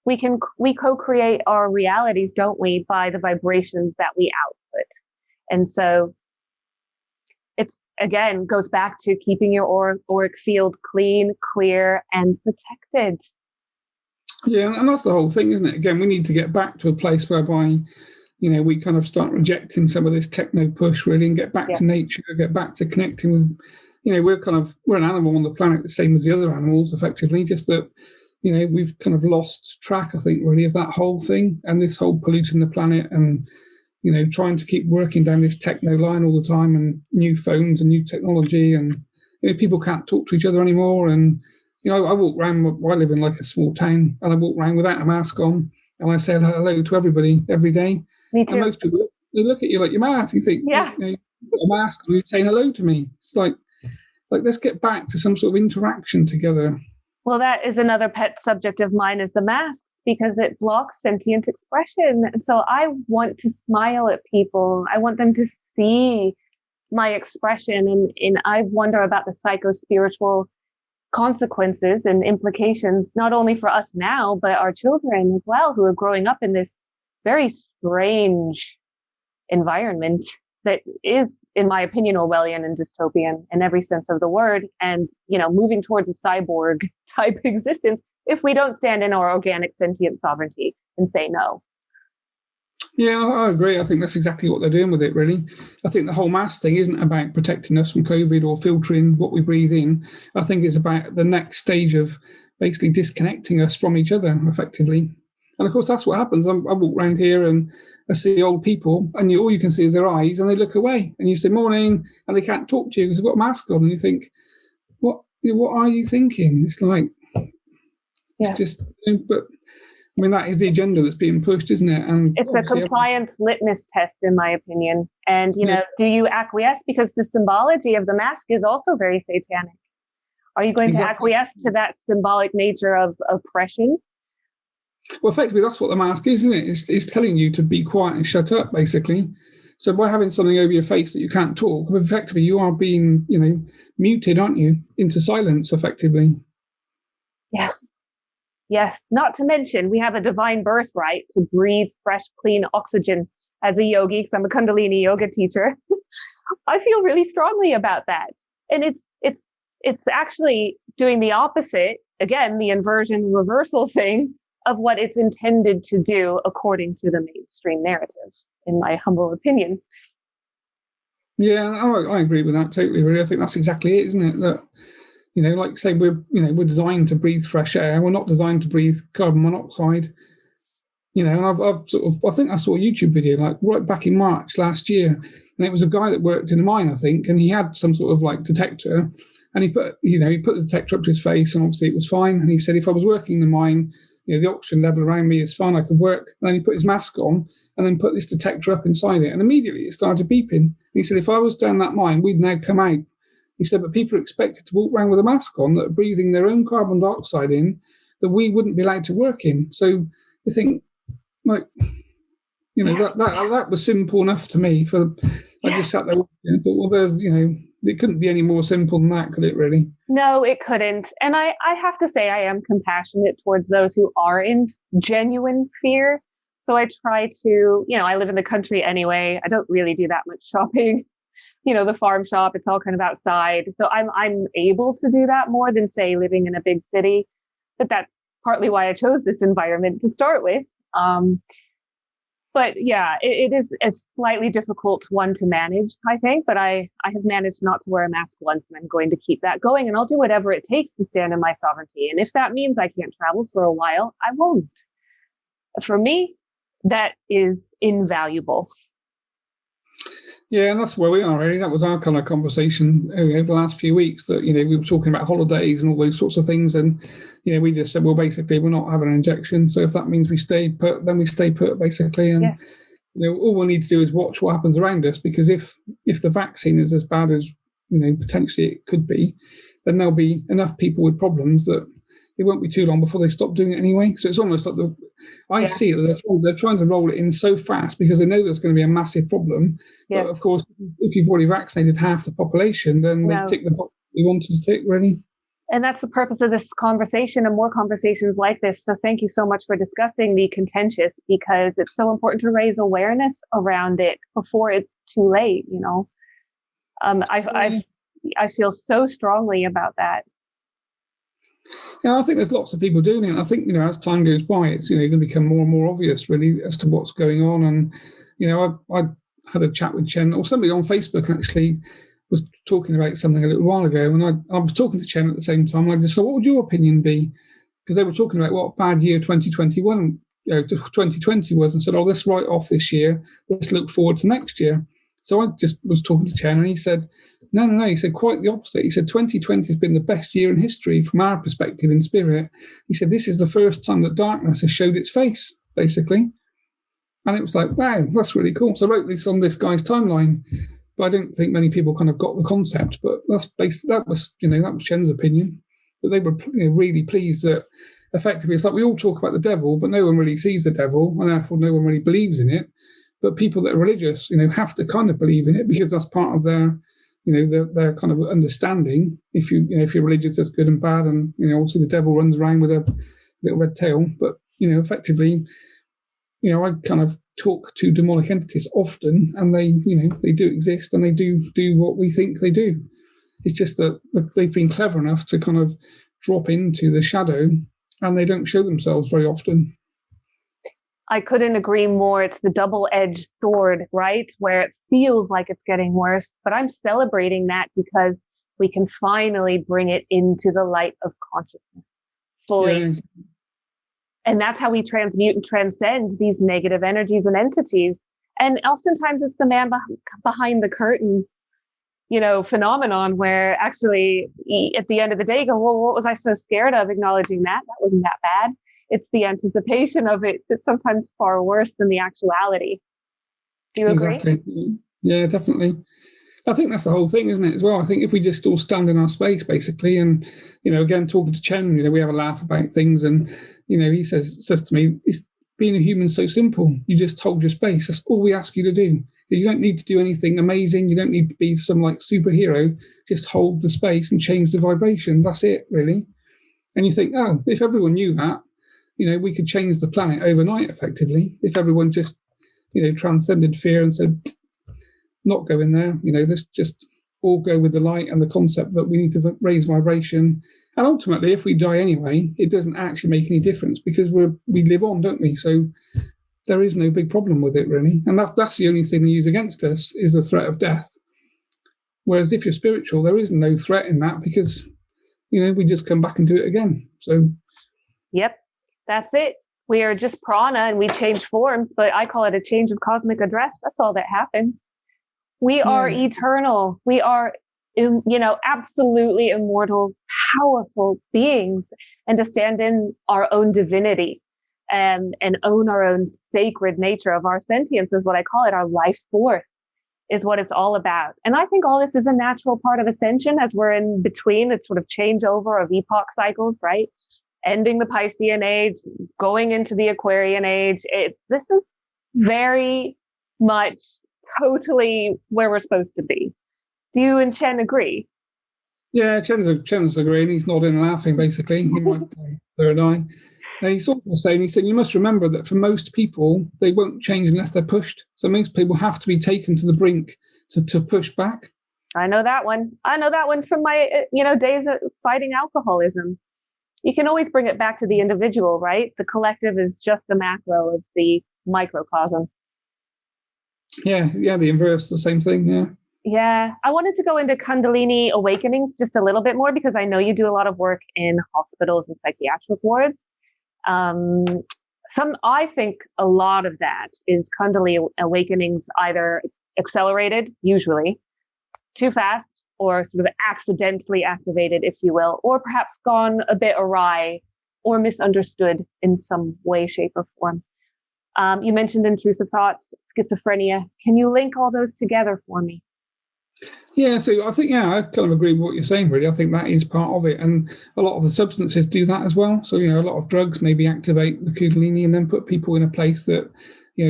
We co-create our realities, don't we, by the vibrations that we output. And so it's, again, goes back to keeping your auric field clean, clear, and protected. Yeah, and that's the whole thing, isn't it? Again, we need to get back to a place whereby, we kind of start rejecting some of this techno push, really, and get back to nature, get back to connecting with, we're an animal on the planet the same as the other animals, effectively, just that, we've kind of lost track, I think, really, of that whole thing, and this whole polluting the planet, and trying to keep working down this techno line all the time, and new phones and new technology, and people can't talk to each other anymore. And I walk around. I live in like a small town, and I walk around without a mask on, and I say hello to everybody every day. Me too. And most people, they look at you like you're mad. You think, yeah, a mask, and you're saying hello to me. It's like let's get back to some sort of interaction together. Well, that is another pet subject of mine, is the masks, because it blocks sentient expression. And so I want to smile at people. I want them to see my expression. And I wonder about the psycho-spiritual consequences and implications, not only for us now, but our children as well, who are growing up in this very strange environment that is, in my opinion, Orwellian and dystopian in every sense of the word. And, moving towards a cyborg type existence if we don't stand in our organic sentient sovereignty and say no. Yeah, I agree. I think that's exactly what they're doing with it, really. I think the whole mask thing isn't about protecting us from COVID or filtering what we breathe in. I think it's about the next stage of basically disconnecting us from each other, effectively. And of course, that's what happens. I walk around here and I see old people, and all you can see is their eyes, and they look away. And you say, morning, and they can't talk to you because they've got a mask on. And you think, what are you thinking? It's like, it's just, but I mean, that is the agenda that's being pushed, isn't it? And it's a compliance litmus test, in my opinion. And, do you acquiesce? Because the symbology of the mask is also very satanic. Are you going to acquiesce to that symbolic nature of oppression? Well, effectively, that's what the mask is, isn't it? It's telling you to be quiet and shut up, basically. So by having something over your face that you can't talk, effectively, you are being, muted, aren't you, into silence, effectively. Yes. Yes. Not to mention, we have a divine birthright to breathe fresh, clean oxygen as a yogi, because I'm a Kundalini yoga teacher. I feel really strongly about that. And it's actually doing the opposite, again, the inversion reversal thing of what it's intended to do according to the mainstream narrative, in my humble opinion. Yeah, I agree with that totally, really. I think that's exactly it, isn't it? That, like say we're designed to breathe fresh air. We're not designed to breathe carbon monoxide. You know, and I've sort of, I think I saw a YouTube video like right back in March last year, and it was a guy that worked in a mine, I think, and he had some sort of like detector, and he put the detector up to his face, and obviously it was fine. And he said, if I was working in the mine, the oxygen level around me is fine, I could work. And then he put his mask on, and then put this detector up inside it, and immediately it started beeping. And he said, if I was down that mine, we'd now come out. He said, but people are expected to walk around with a mask on that are breathing their own carbon dioxide in that we wouldn't be allowed to work in. So you think, like, that was simple enough to me. I just sat there and thought, well, there's, it couldn't be any more simple than that, could it really? No, it couldn't. And I have to say, I am compassionate towards those who are in genuine fear. So I try to, I live in the country anyway. I don't really do that much shopping. The farm shop, it's all kind of outside. So I'm able to do that more than, say, living in a big city. But that's partly why I chose this environment to start with. But yeah, it is a slightly difficult one to manage, I think. But I have managed not to wear a mask once, and I'm going to keep that going. And I'll do whatever it takes to stand in my sovereignty. And if that means I can't travel for a while, I won't. For me, that is invaluable. Yeah, and that's where we are, really. That was our kind of conversation over the last few weeks, that, we were talking about holidays and all those sorts of things. And, we just said, well, basically, we're not having an injection. So if that means we stay put, then we stay put, basically. And, all we need to do is watch what happens around us, because if the vaccine is as bad as, potentially it could be, then there'll be enough people with problems that it won't be too long before they stop doing it anyway. So it's almost like I see that they're trying to roll it in so fast because they know there's going to be a massive problem. Yes. But of course, if you've already vaccinated half the population, then they've ticked the box they wanted to tick, really. And that's the purpose of this conversation and more conversations like this. So thank you so much for discussing the contentious, because it's so important to raise awareness around it before it's too late. I feel so strongly about that. Yeah, I think there's lots of people doing it. I think, as time goes by, it's, going to become more and more obvious, really, as to what's going on. And, I had a chat with Chen, or somebody on Facebook actually was talking about something a little while ago. And I was talking to Chen at the same time. And I just said, what would your opinion be? Because they were talking about what bad year 2021, 2020 was, and said, oh, let's write off this year. Let's look forward to next year. So I just was talking to Chen, and he said, no. He said quite the opposite. He said 2020 has been the best year in history from our perspective in spirit. He said this is the first time that darkness has showed its face, basically. And it was like, wow, that's really cool. So I wrote this on this guy's timeline, but I don't think many people kind of got the concept. But that was Chen's opinion. That they were really pleased that effectively it's like we all talk about the devil, but no one really sees the devil, and therefore no one really believes in it. But people that are religious, have to kind of believe in it, because that's part of their their kind of understanding. If you're religious, there's good and bad, and obviously the devil runs around with a little red tail. But effectively, I kind of talk to demonic entities often, and they do exist, and they do what we think they do. It's just that they've been clever enough to kind of drop into the shadow, and they don't show themselves very often. I couldn't agree more. It's the double-edged sword, right? Where it feels like it's getting worse, but I'm celebrating that because we can finally bring it into the light of consciousness fully. Yeah. And that's how we transmute and transcend these negative energies and entities. And oftentimes it's the man behind the curtain, phenomenon, where actually at the end of the day, go, well, what was I so scared of? Acknowledging that wasn't that bad. It's the anticipation of it that's sometimes far worse than the actuality. Do you agree? Exactly. Yeah, definitely. I think that's the whole thing, isn't it, as well? I think if we just all stand in our space, basically, and, again, talking to Chen, we have a laugh about things, and, he says to me, it's being a human so simple. You just hold your space. That's all we ask you to do. You don't need to do anything amazing. You don't need to be some, superhero. Just hold the space and change the vibration. That's it, really. And you think, oh, if everyone knew that, we could change the planet overnight, effectively, if everyone just, transcended fear and said, not go in there, let's just all go with the light and the concept that we need to raise vibration. And ultimately, if we die anyway, it doesn't actually make any difference, because we live on, don't we? So there is no big problem with it, really. And that's the only thing they use against us, is the threat of death. Whereas if you're spiritual, there is no threat in that, because, we just come back and do it again. So. Yep. That's it. We are just prana and we change forms, but I call it a change of cosmic address. That's all that happens. We are eternal. We are, absolutely immortal, powerful beings, and to stand in our own divinity and own our own sacred nature of our sentience is what I call it. Our life force is what it's all about. And I think all this is a natural part of ascension as we're in between the sort of changeover of epoch cycles, right? Ending the Piscean age, going into the Aquarian age. This is very much totally where we're supposed to be. Do you and Chen agree? Yeah, Chen's agreeing. He's nodding and laughing, basically. He might third eye. And he's also saying, you must remember that for most people, they won't change unless they're pushed. So most people have to be taken to the brink to push back. I know that one. From my, days of fighting alcoholism. You can always bring it back to the individual, right? The collective is just the macro of the microcosm. Yeah, the inverse, the same thing, yeah. Yeah, I wanted to go into Kundalini Awakenings just a little bit more because I know you do a lot of work in hospitals and psychiatric wards. I think a lot of that is Kundalini Awakenings either accelerated, usually, too fast, or sort of accidentally activated, if you will, or perhaps gone a bit awry or misunderstood in some way, shape, or form. You mentioned intrusive thoughts, schizophrenia. Can you link all those together for me? Yeah, so I think, I kind of agree with what you're saying, really. I think that is part of it. And a lot of the substances do that as well. So, a lot of drugs maybe activate the Kundalini and then put people in a place that,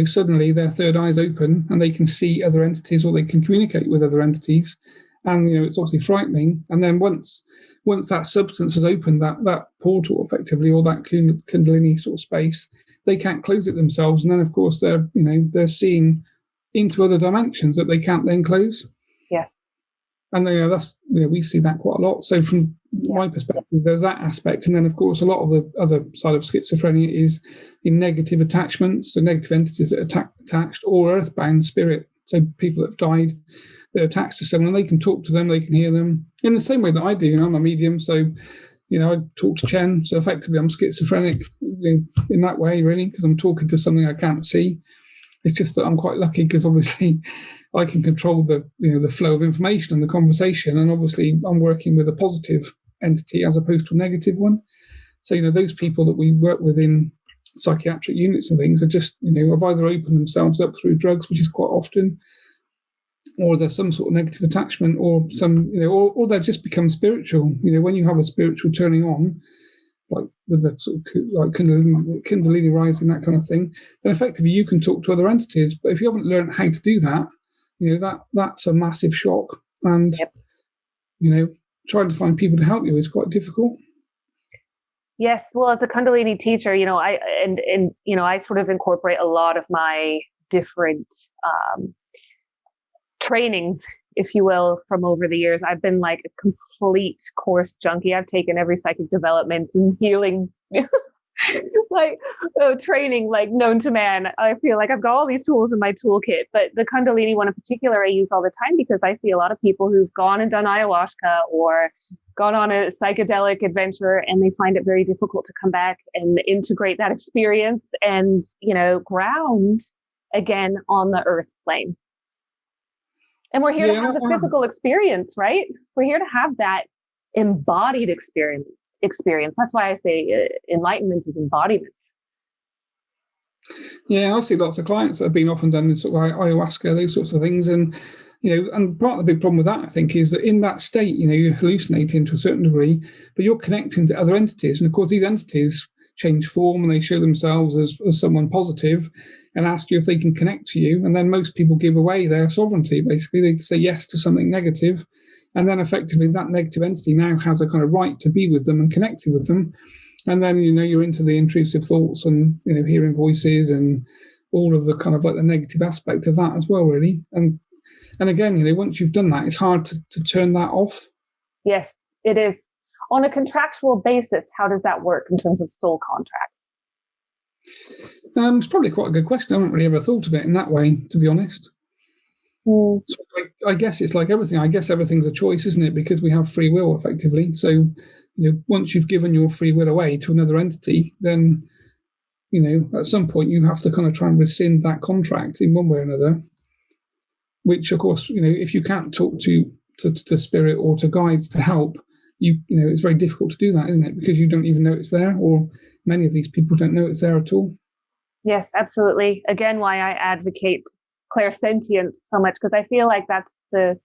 suddenly their third eye's open and they can see other entities or they can communicate with other entities. And, it's obviously frightening. And then once that substance has opened that portal effectively, or that Kundalini sort of space, they can't close it themselves. And then, of course, they're seeing into other dimensions that they can't then close. Yes. And that's we see that quite a lot. So from my perspective, there's that aspect, and then of course a lot of the other side of schizophrenia is in negative attachments, so negative entities that are attached, or earthbound spirit. So people that have died, they're attached to someone, they can talk to them, they can hear them in the same way that I do. I'm a medium, so I talk to Chen. So effectively, I'm schizophrenic in that way, really, because I'm talking to something I can't see. It's just that I'm quite lucky because obviously I can control the flow of information and the conversation, and obviously I'm working with a positive entity as opposed to a negative one. So those people that we work with in psychiatric units and things are just have either opened themselves up through drugs, which is quite often, or there's some sort of negative attachment, or some or they've just become spiritual. When you have a spiritual turning on, like with the sort of like Kundalini rising, that kind of thing, then effectively you can talk to other entities. But if you haven't learned how to do that, that's a massive shock. And trying to find people to help you is quite difficult. Yes, well, as a Kundalini teacher, I sort of incorporate a lot of my different trainings, if you will, from over the years. I've been like a complete course junkie. I've taken every psychic development and healing training known to man. I feel like I've got all these tools in my toolkit, but the Kundalini one in particular I use all the time because I see a lot of people who've gone and done ayahuasca or gone on a psychedelic adventure, and they find it very difficult to come back and integrate that experience and ground again on the earth plane. And we're here to have the physical experience, right? We're here to have that embodied experience. That's why I say enlightenment is embodiment. Yeah, I see lots of clients that have been often done this sort of ayahuasca, those sorts of things. And, and part of the big problem with that, I think, is that in that state, you're hallucinating to a certain degree, but you're connecting to other entities. And of course, these entities change form and they show themselves as someone positive and ask you if they can connect to you. And then most people give away their sovereignty. Basically, they say yes to something negative. And then effectively that negative entity now has a kind of right to be with them and connecting with them. And then, you're into the intrusive thoughts and, hearing voices and all of the kind of like the negative aspect of that as well, really. And again, once you've done that, it's hard to turn that off. Yes, it is. On a contractual basis, how does that work in terms of soul contracts? It's probably quite a good question. I haven't really ever thought of it in that way, to be honest. So I guess it's like everything. I guess everything's a choice, isn't it? Because we have free will, effectively. So, once you've given your free will away to another entity, then at some point you have to kind of try and rescind that contract in one way or another, which of course, if you can't talk to spirit or to guides to help, it's very difficult to do that, isn't it? Because you don't even know it's there, or many of these people don't know it's there at all. Yes, absolutely. Again, why I advocate clairsentience so much, because I feel like that's the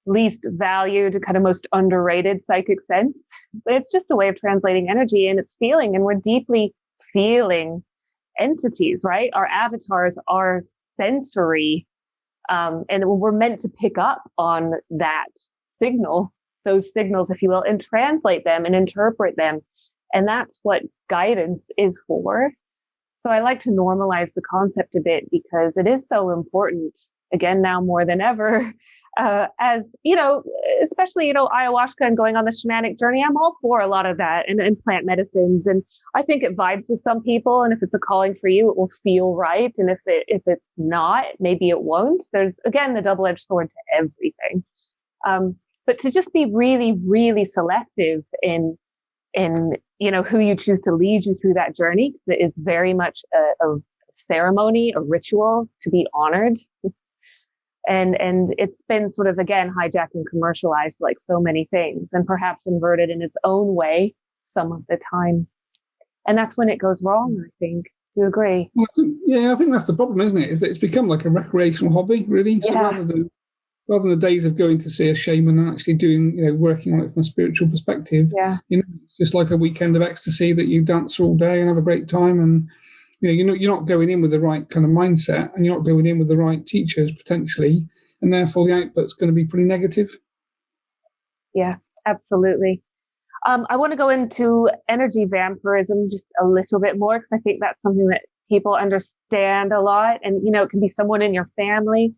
least valued, kind of most underrated psychic sense. But it's just a way of translating energy, and it's feeling, and we're deeply feeling entities, right? Our avatars are sensory, and we're meant to pick up on that signal, those signals, if you will, and translate them and interpret them. And that's what guidance is for. So I like to normalize the concept a bit, because it is so important, again, now more than ever, as, especially, ayahuasca and going on the shamanic journey. I'm all for a lot of that, and plant medicines. And I think it vibes with some people. And if it's a calling for you, it will feel right. And if it's not, maybe it won't. There's, again, the double-edged sword to everything. But to just be really, really selective in who you choose to lead you through that journey, because it is very much a ceremony, a ritual to be honored. And it's been sort of, again, hijacked and commercialized like so many things, and perhaps inverted in its own way some of the time. And that's when it goes wrong, I think. Do you agree? Well, I think that's the problem, isn't it? Is that it's become like a recreational hobby, really. So rather than the days of going to see a shaman and actually doing, working on it from a spiritual perspective, it's just like a weekend of ecstasy that you dance all day and have a great time. And, you're not going in with the right kind of mindset, and you're not going in with the right teachers, potentially. And therefore the output's going to be pretty negative. Yeah, absolutely. I want to go into energy vampirism just a little bit more, because I think that's something that people understand a lot. And, it can be someone in your family.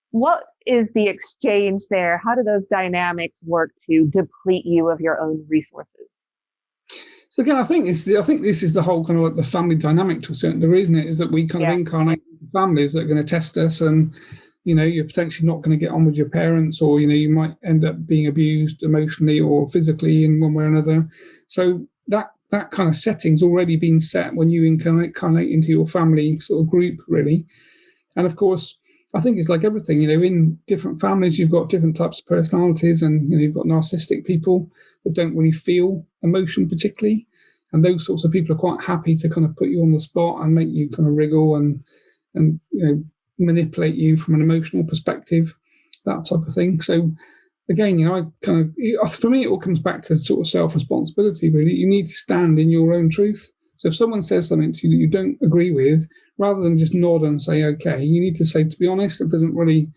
What is the exchange there? How do those dynamics work to deplete you of your own resources? So again, I think this is the whole kind of like the family dynamic to a certain degree, isn't it? Is that we kind of incarnate families that are going to test us, and you're potentially not going to get on with your parents, or you might end up being abused emotionally or physically in one way or another. So that kind of setting's already been set when you incarnate into your family sort of group, really. And of course, I think it's like everything, in different families, you've got different types of personalities, and you've got narcissistic people that don't really feel emotion particularly. And those sorts of people are quite happy to kind of put you on the spot and make you kind of wriggle and manipulate you from an emotional perspective, that type of thing. So again, for me, it all comes back to sort of self-responsibility, really. You need to stand in your own truth. So if someone says something to you that you don't agree with, rather than just nod and say, okay, you need to say, to be honest, it doesn't really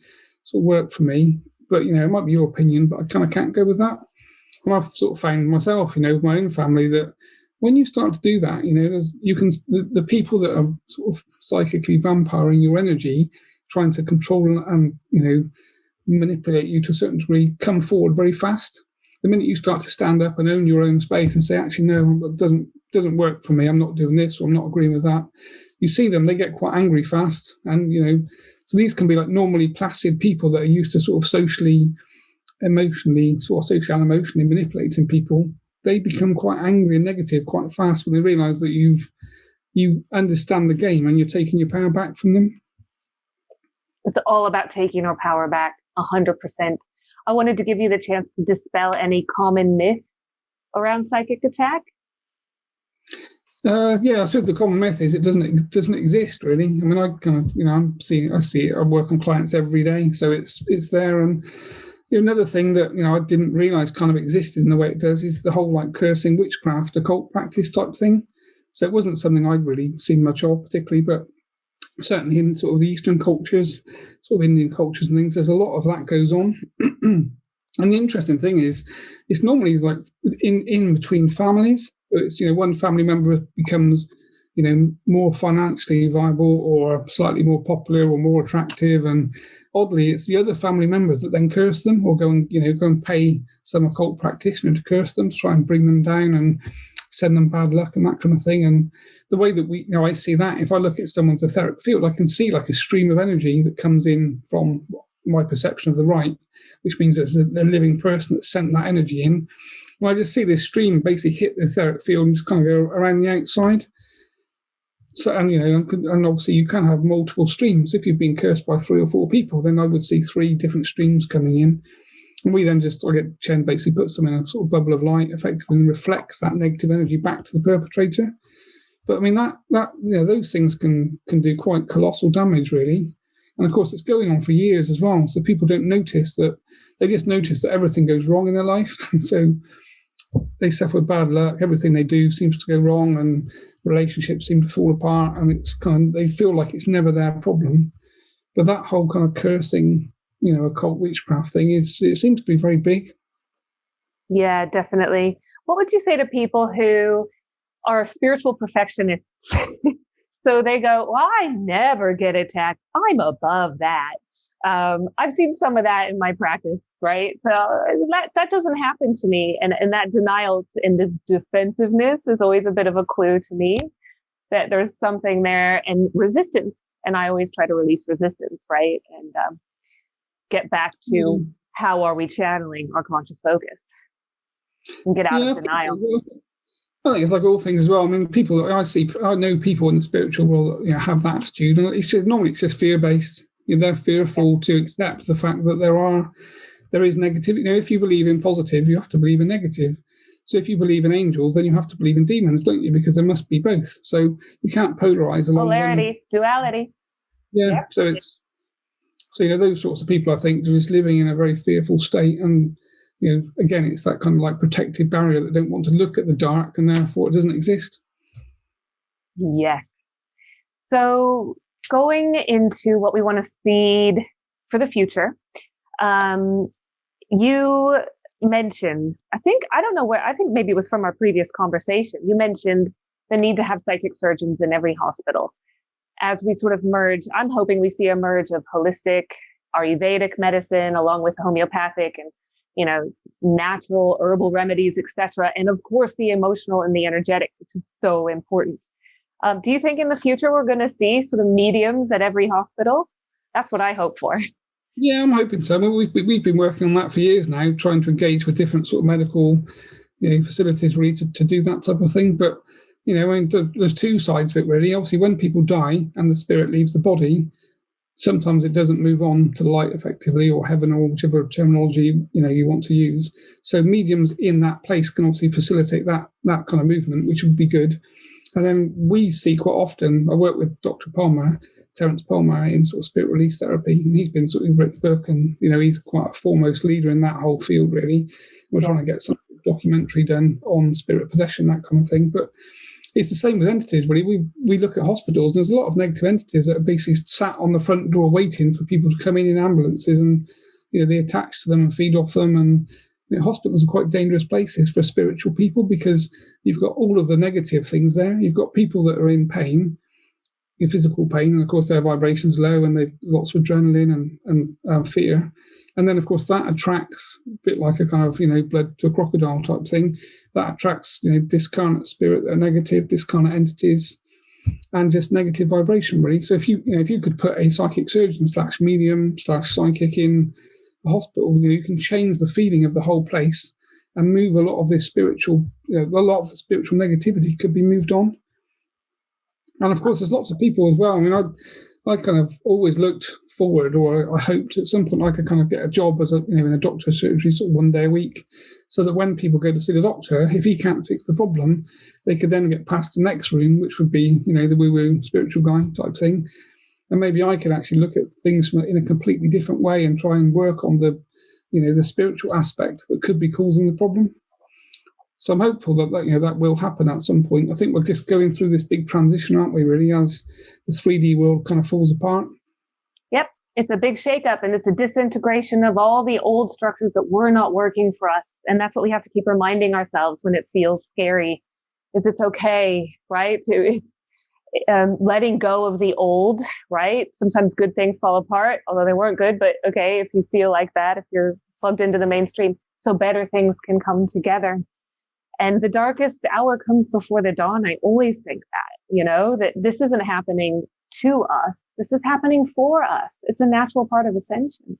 sort of work for me. But, it might be your opinion, but I kind of can't go with that. And I've sort of found myself, with my own family, that when you start to do that, the people that are sort of psychically vampiring your energy, trying to control and, manipulate you to a certain degree, come forward very fast. The minute you start to stand up and own your own space and say, actually, no, it doesn't work for me, I'm not doing this, or I'm not agreeing with that, you see them, they get quite angry fast. And, so these can be like normally placid people that are used to sort of socially and emotionally manipulating people. They become quite angry and negative quite fast when they realise that you understand the game and you're taking your power back from them. It's all about taking our power back, 100%. I wanted to give you the chance to dispel any common myths around psychic attack. I suppose the common myth is it doesn't exist, really. I mean, I kind of, I see it. I work on clients every day, so it's there. And another thing that I didn't realise kind of existed in the way it does is the whole like cursing, witchcraft, occult practice type thing. So it wasn't something I'd really seen much of particularly, but certainly in sort of the Eastern cultures, sort of Indian cultures and things, there's a lot of that goes on. And the interesting thing is, it's normally like in between families. It's one family member becomes more financially viable or slightly more popular or more attractive, and oddly, it's the other family members that then curse them or go and pay some occult practitioner to curse them, to try and bring them down and send them bad luck and that kind of thing. And the way that I see that, if I look at someone's etheric field, I can see like a stream of energy that comes in from my perception of the right, which means it's the living person that sent that energy in. Well, I just see this stream basically hit the etheric field and just kind of go around the outside. So, and and obviously you can have multiple streams. If you've been cursed by 3 or 4 people, then I would see 3 different streams coming in. And we then just, I get Chen basically puts them in a sort of bubble of light, effectively, and reflects that negative energy back to the perpetrator. But I mean, that those things can do quite colossal damage, really. And of course, it's going on for years as well. So people don't notice that. They just notice that everything goes wrong in their life. So they suffer bad luck. Everything they do seems to go wrong, and relationships seem to fall apart. And it's they feel like it's never their problem. But that whole kind of cursing, occult witchcraft thing it seems to be very big. Yeah, definitely. What would you say to people who are spiritual perfectionists? So they go, well, I never get attacked. I'm above that. I've seen some of that in my practice, right? So that doesn't happen to me. And that denial and the defensiveness is always a bit of a clue to me that there's something there, and resistance. And I always try to release resistance, right? And get back to how are we channeling our conscious focus and get out of denial. I think it's like all things as well. I mean, I know people in the spiritual world that have that attitude, and normally it's just fear-based. They're fearful to accept the fact that there is negativity. If you believe in positive, you have to believe in negative. So if you believe in angels, then you have to believe in demons, don't you? Because there must be both. So you can't polarize along. Polarity, duality. Yeah. So those sorts of people, I think, are just living in a very fearful state, and again, it's that kind of like protective barrier that don't want to look at the dark, and therefore it doesn't exist. Yes. So going into what we want to seed for the future, you mentioned, I think maybe it was from our previous conversation, you mentioned the need to have psychic surgeons in every hospital. As we sort of merge, I'm hoping we see a merge of holistic, Ayurvedic medicine, along with homeopathic and natural herbal remedies, etc. And of course, the emotional and the energetic, which is so important. Do you think in the future we're going to see sort of mediums at every hospital? That's what I hope for. Yeah, I'm hoping so. I mean, we've been working on that for years now, trying to engage with different sort of medical facilities really to do that type of thing. But there's 2 sides of it really. Obviously, when people die and the spirit leaves the body, sometimes it doesn't move on to light effectively, or heaven, or whichever terminology you want to use. So mediums in that place can obviously facilitate that kind of movement, which would be good. And then we see quite often, I work with Dr. Terence Palmer, in sort of spirit release therapy, and he's been sort of written a book, and he's quite a foremost leader in that whole field really. We're trying to get some documentary done on spirit possession, that kind of thing. But it's the same with entities, really. We look at hospitals, and there's a lot of negative entities that are basically sat on the front door waiting for people to come in ambulances, and they attach to them and feed off them. And hospitals are quite dangerous places for spiritual people, because you've got all of the negative things there. You've got people that are in pain, in physical pain, and of course their vibration's low, and they've lots of adrenaline and fear. And then, of course, that attracts, a bit like a kind of, blood to a crocodile type thing, that attracts, discarnate spirit that are negative, discarnate entities, and just negative vibration, really. So if you could put a psychic surgeon / medium / psychic in a hospital, you can change the feeling of the whole place and move a lot of this spiritual, a lot of the spiritual negativity could be moved on. And of course, there's lots of people as well. I mean, I kind of always looked forward, or I hoped at some point I could kind of get a job as in a doctor's surgery, sort of 1 day a week, so that when people go to see the doctor, if he can't fix the problem, they could then get past the next room, which would be, the woo-woo spiritual guy type thing. And maybe I could actually look at things in a completely different way and try and work on the spiritual aspect that could be causing the problem. So I'm hopeful that will happen at some point. I think we're just going through this big transition, aren't we, really, as the 3D world kind of falls apart. Yep. It's a big shakeup, and it's a disintegration of all the old structures that were not working for us. And that's what we have to keep reminding ourselves when it feels scary, is it's okay, right? It's letting go of the old, right? Sometimes good things fall apart, although they weren't good, but okay, if you feel like that, if you're plugged into the mainstream, so better things can come together. And the darkest hour comes before the dawn. I always think that this isn't happening to us. This is happening for us. It's a natural part of ascension.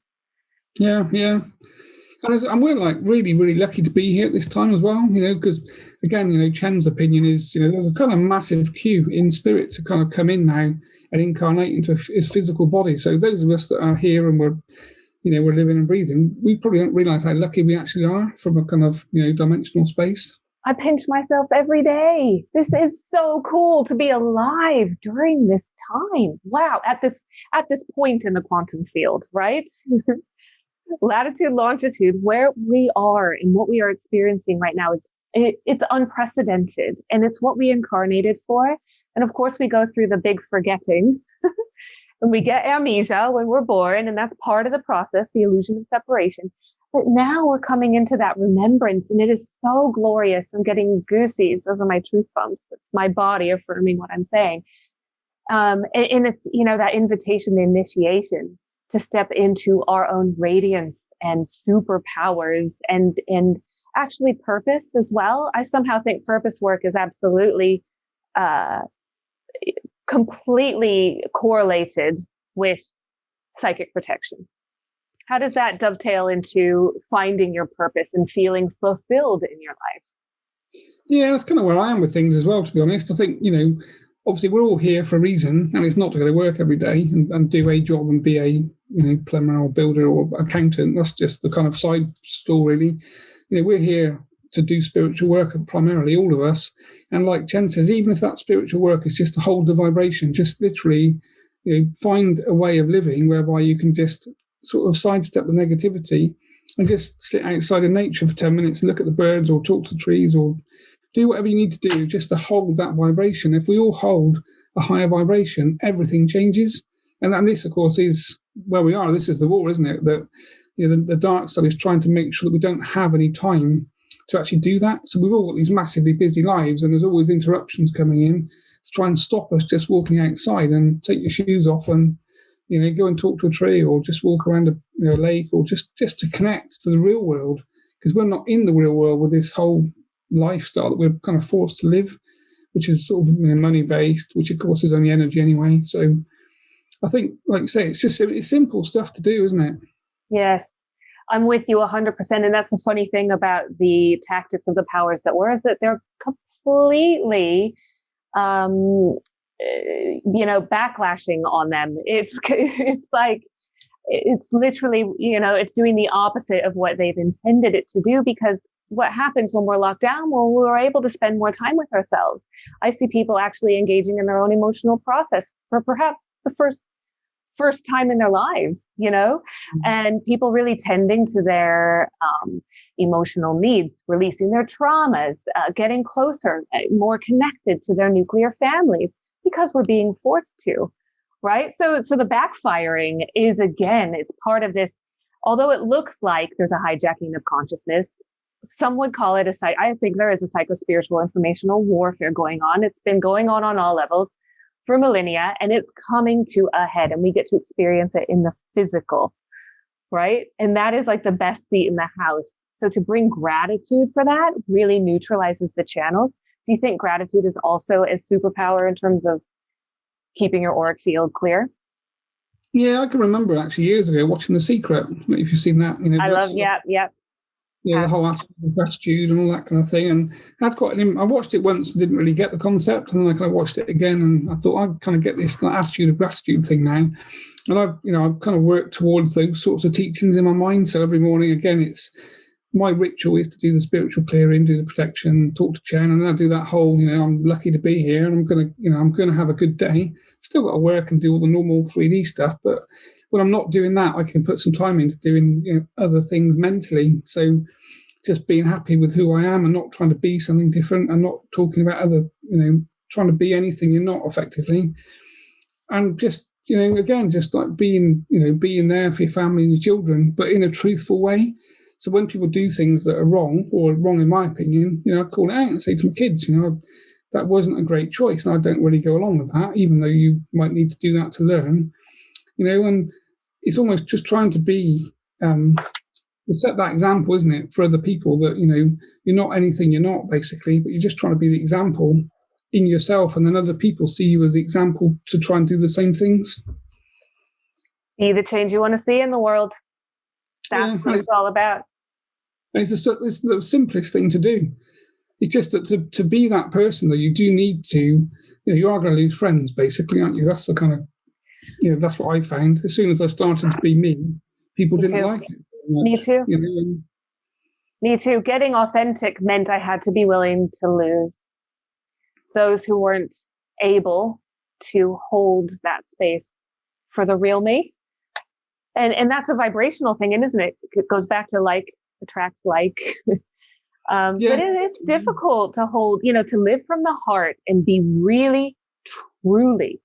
Yeah. And we're like really, really lucky to be here at this time as well, because again, Chen's opinion is, there's a kind of massive queue in spirit to kind of come in now and incarnate into his physical body. So those of us that are here and we're living and breathing, we probably don't realize how lucky we actually are from a kind of, dimensional space. I pinch myself every day. This is so cool to be alive during this time. Wow. At this point in the quantum field, right? Latitude, longitude, where we are and what we are experiencing right now, it's unprecedented, and it's what we incarnated for. And of course, we go through the big forgetting and we get amnesia when we're born, and that's part of the process, the illusion of separation. But now we're coming into that remembrance, and it is so glorious. I'm getting goosies. Those are my truth bumps. It's my body affirming what I'm saying. And it's, that invitation, the initiation to step into our own radiance and superpowers and actually purpose as well. I somehow think purpose work is absolutely completely correlated with psychic protection. How does that dovetail into finding your purpose and feeling fulfilled in your life? Yeah, that's kind of where I am with things as well, to be honest. I think, obviously we're all here for a reason, and it's not to go to work every day and do a job and be a, plumber or builder or accountant. That's just the kind of side story, really. We're here to do spiritual work primarily, all of us. And like Chen says, even if that spiritual work is just to hold the vibration, just literally, find a way of living whereby you can just sort of sidestep the negativity and just sit outside in nature for 10 minutes, look at the birds or talk to trees or do whatever you need to do just to hold that vibration. If we all hold a higher vibration, everything changes. And this, of course, is where we are. This is the war, isn't it? That the dark side is trying to make sure that we don't have any time to actually do that. So we've all got these massively busy lives, and there's always interruptions coming in to try and stop us just walking outside and take your shoes off and go and talk to a tree or just walk around a lake or just to connect to the real world, because we're not in the real world with this whole lifestyle that we're kind of forced to live, which is sort of money based, which of course is only energy anyway. So I think, like you say, it's simple stuff to do, isn't it? Yes, I'm with you 100%. And that's the funny thing about the tactics of the powers that were, is that they're completely, backlashing on them. It's like, it's literally, it's doing the opposite of what they've intended it to do, because what happens when we're locked down? Well, we're able to spend more time with ourselves. I see people actually engaging in their own emotional process for perhaps the first time in their lives, and people really tending to their emotional needs, releasing their traumas, getting closer, more connected to their nuclear families, because we're being forced to, right? So the backfiring is, again, it's part of this, although it looks like there's a hijacking of consciousness, some would call it I think there is a psychospiritual informational warfare going on. It's been going on all levels for millennia, and it's coming to a head, and we get to experience it in the physical, right? And that is like the best seat in the house. So to bring gratitude for that really neutralizes the channels. Do you think gratitude is also a superpower in terms of keeping your auric field clear? Yeah, I can remember actually years ago watching The Secret. If you've seen that, I love, yeah. The whole aspect of gratitude and all that kind of thing. And I watched it once and didn't really get the concept, and then I kind of watched it again, and I thought I'd kind of get this attitude of gratitude thing now. And I've kind of worked towards those sorts of teachings in my mind. So every morning, again, it's my ritual is to do the spiritual clearing, do the protection, talk to Chen, and then I do that whole, I'm lucky to be here, and I'm gonna have a good day. Still got to work and do all the normal 3D stuff, but when I'm not doing that, I can put some time into doing other things mentally. So just being happy with who I am and not trying to be something different, and not talking about other, trying to be anything you're not effectively. And just, again, just like being there for your family and your children, but in a truthful way. So when people do things that are wrong, or wrong in my opinion, I call it out and say to my kids, that wasn't a great choice, and I don't really go along with that, even though you might need to do that to learn. And it's almost just trying to be, set that example, isn't it, for other people that, you're not anything you're not, basically, but you're just trying to be the example in yourself, and then other people see you as the example to try and do the same things. Be the change you want to see in the world. That's what it's all about. And it's the simplest thing to do. It's just that to be that person, though, you do need to, you are going to lose friends, basically, aren't you? That's the kind of, that's what I found. As soon as I started to be me, people didn't like it. Me too. Me too. Getting authentic meant I had to be willing to lose those who weren't able to hold that space for the real me. And that's a vibrational thing, isn't it? It goes back to like attracts like. But it's difficult to hold, to live from the heart and be really, truly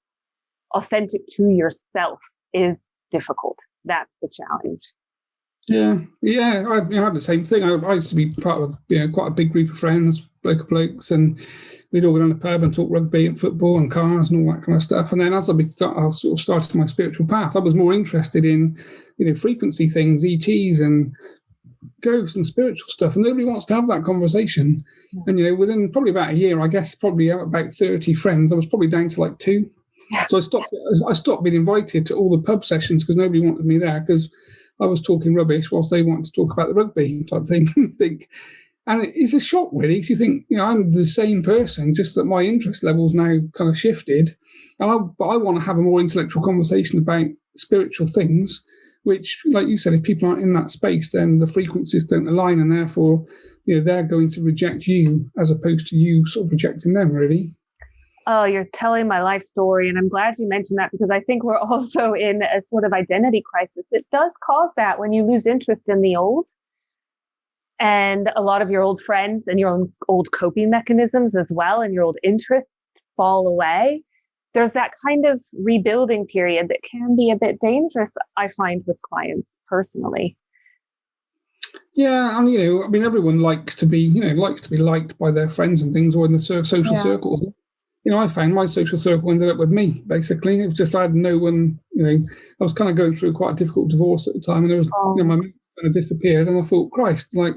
authentic to yourself is difficult. That's the challenge. Yeah. I had the same thing. I used to be part of quite a big group of friends, blokes, and we'd all go down the pub and talk rugby and football and cars and all that kind of stuff. And then as I sort of started my spiritual path, I was more interested in, frequency things, ETs and ghosts and spiritual stuff, and nobody wants to have that conversation. And within probably about a year, I guess probably about 30 friends, I was probably down to like 2. So I stopped being invited to all the pub sessions because nobody wanted me there, because I was talking rubbish whilst they wanted to talk about the rugby type thing. And it's a shock, really, because you think, I'm the same person, just that my interest level's now kind of shifted. But I want to have a more intellectual conversation about spiritual things, which, like you said, if people aren't in that space, then the frequencies don't align, and therefore, they're going to reject you as opposed to you sort of rejecting them, really. Oh, you're telling my life story, and I'm glad you mentioned that, because I think we're also in a sort of identity crisis. It does cause that when you lose interest in the old, and a lot of your old friends and your own old coping mechanisms as well, and your old interests fall away. There's that kind of rebuilding period that can be a bit dangerous, I find, with clients personally. Yeah, and everyone likes to be liked by their friends and things, or in the social circles. I found my social circle ended up with me, basically. It was just I had no one, I was kind of going through quite a difficult divorce at the time, and there was, my mum kind of disappeared, and I thought, Christ, like,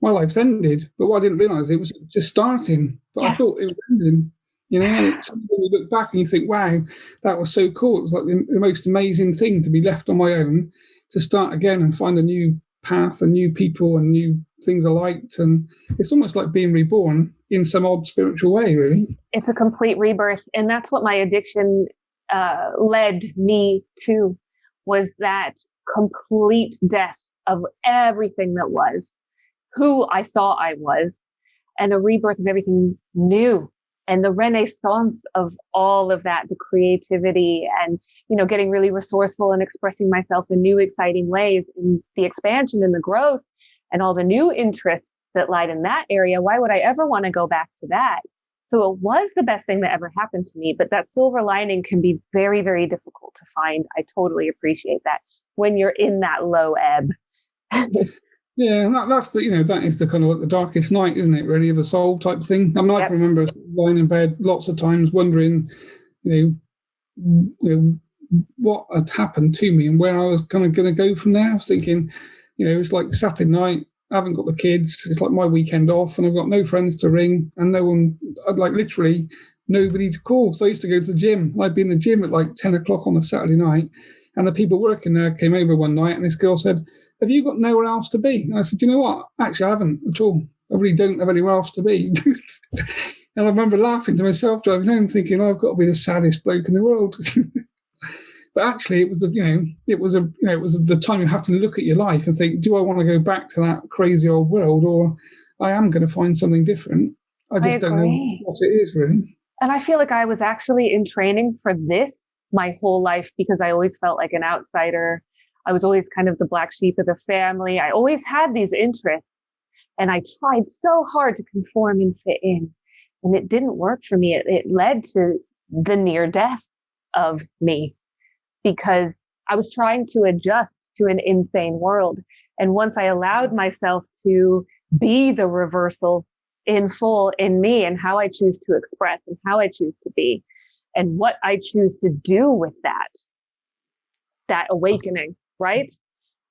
my life's ended. But what I didn't realise, it was just starting. But I thought it was ending, and it's when you look back and you think, wow, that was so cool. It was like the most amazing thing to be left on my own, to start again and find a new path and new people and new things I liked. And it's almost like being reborn in some odd spiritual way, really. It's a complete rebirth. And that's what my addiction led me to, was that complete death of everything that was, who I thought I was, and a rebirth of everything new. And the renaissance of all of that, the creativity and, getting really resourceful and expressing myself in new, exciting ways, and the expansion and the growth and all the new interests that lied in that area. Why would I ever want to go back to that? So it was the best thing that ever happened to me. But that silver lining can be very, very difficult to find. I totally appreciate that when you're in that low ebb. Yeah, that's that is the kind of like the darkest night, isn't it? Really, of a soul type thing. I mean, I can remember lying in bed lots of times wondering, what had happened to me and where I was kind of going to go from there. I was thinking, it's like Saturday night. I haven't got the kids. It's like my weekend off, and I've got no friends to ring and no one. I'd like literally nobody to call. So I used to go to the gym. I'd be in the gym at like 10 o'clock on a Saturday night, and the people working there came over one night, and this girl said, "Have you got nowhere else to be?" And I said, "You know what? Actually, I haven't at all. I really don't have anywhere else to be." And I remember laughing to myself driving home, thinking, "I've got to be the saddest bloke in the world." But actually, it was the time you have to look at your life and think, do I want to go back to that crazy old world, or I am going to find something different? I just don't know what it is, really. And I feel like I was actually in training for this my whole life, because I always felt like an outsider. I was always kind of the black sheep of the family. I always had these interests, and I tried so hard to conform and fit in, and it didn't work for me. It led to the near death of me, because I was trying to adjust to an insane world. And once I allowed myself to be the reversal in full in me, and how I choose to express and how I choose to be and what I choose to do with that awakening, right?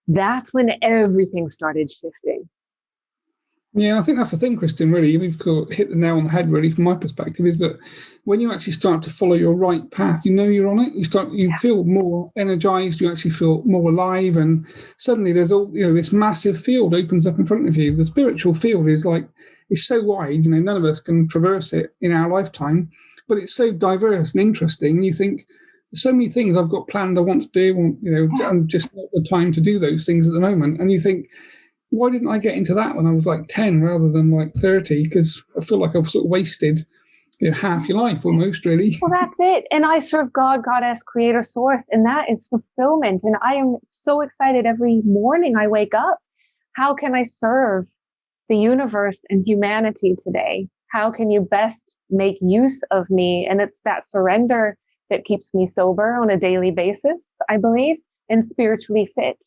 That's when everything started shifting. Yeah, I think that's the thing, Kristin, really. You've hit the nail on the head, really, from my perspective, is that when you actually start to follow your right path, you know you're on it. You feel more energized, you actually feel more alive, and suddenly there's this massive field opens up in front of you. The spiritual field is so wide, none of us can traverse it in our lifetime, but it's so diverse and interesting. You think, there's so many things I've got planned I want to do, and just not the time to do those things at the moment. And you think, why didn't I get into that when I was 10 rather than 30? Because I feel like I've sort of wasted half your life almost, really. Well, that's it. And I serve God, Goddess, Creator, Source, and that is fulfillment. And I am so excited every morning I wake up. How can I serve the universe and humanity today? How can you best make use of me? And it's that surrender that keeps me sober on a daily basis, I believe, and spiritually fit.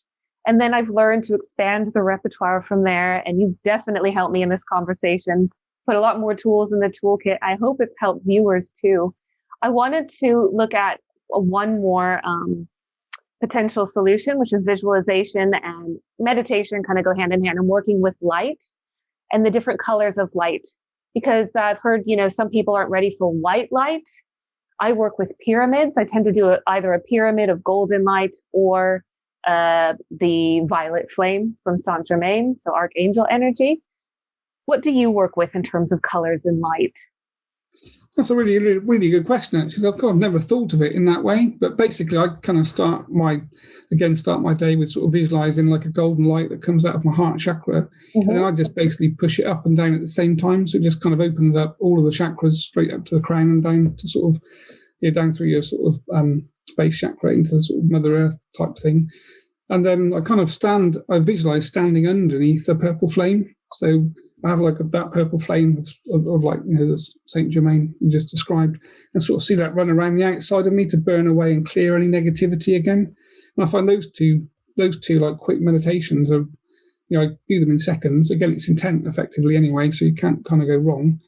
And then I've learned to expand the repertoire from there. And you've definitely helped me in this conversation, put a lot more tools in the toolkit. I hope it's helped viewers too. I wanted to look at one more potential solution, which is visualization and meditation kind of go hand in hand, and working with light and the different colors of light. Because I've heard, some people aren't ready for white light. I work with pyramids. I tend to do either a pyramid of golden light or the violet flame from Saint Germain, so archangel energy. What do you work with in terms of colors and light? That's a really, really, really good question, actually. I've never thought of it in that way, but basically I kind of start my day with sort of visualizing a golden light that comes out of my heart chakra, and then I just basically push it up and down at the same time, so it just kind of opens up all of the chakras straight up to the crown and down to sort of down through your sort of base chakra into the sort of Mother Earth type thing. And then I visualize standing underneath a purple flame. So I have that purple flame of the Saint Germain you just described, and sort of see that run around the outside of me to burn away and clear any negativity again. And I find those two quick meditations are, I do them in seconds. Again, it's intent effectively anyway, so you can't kind of go wrong.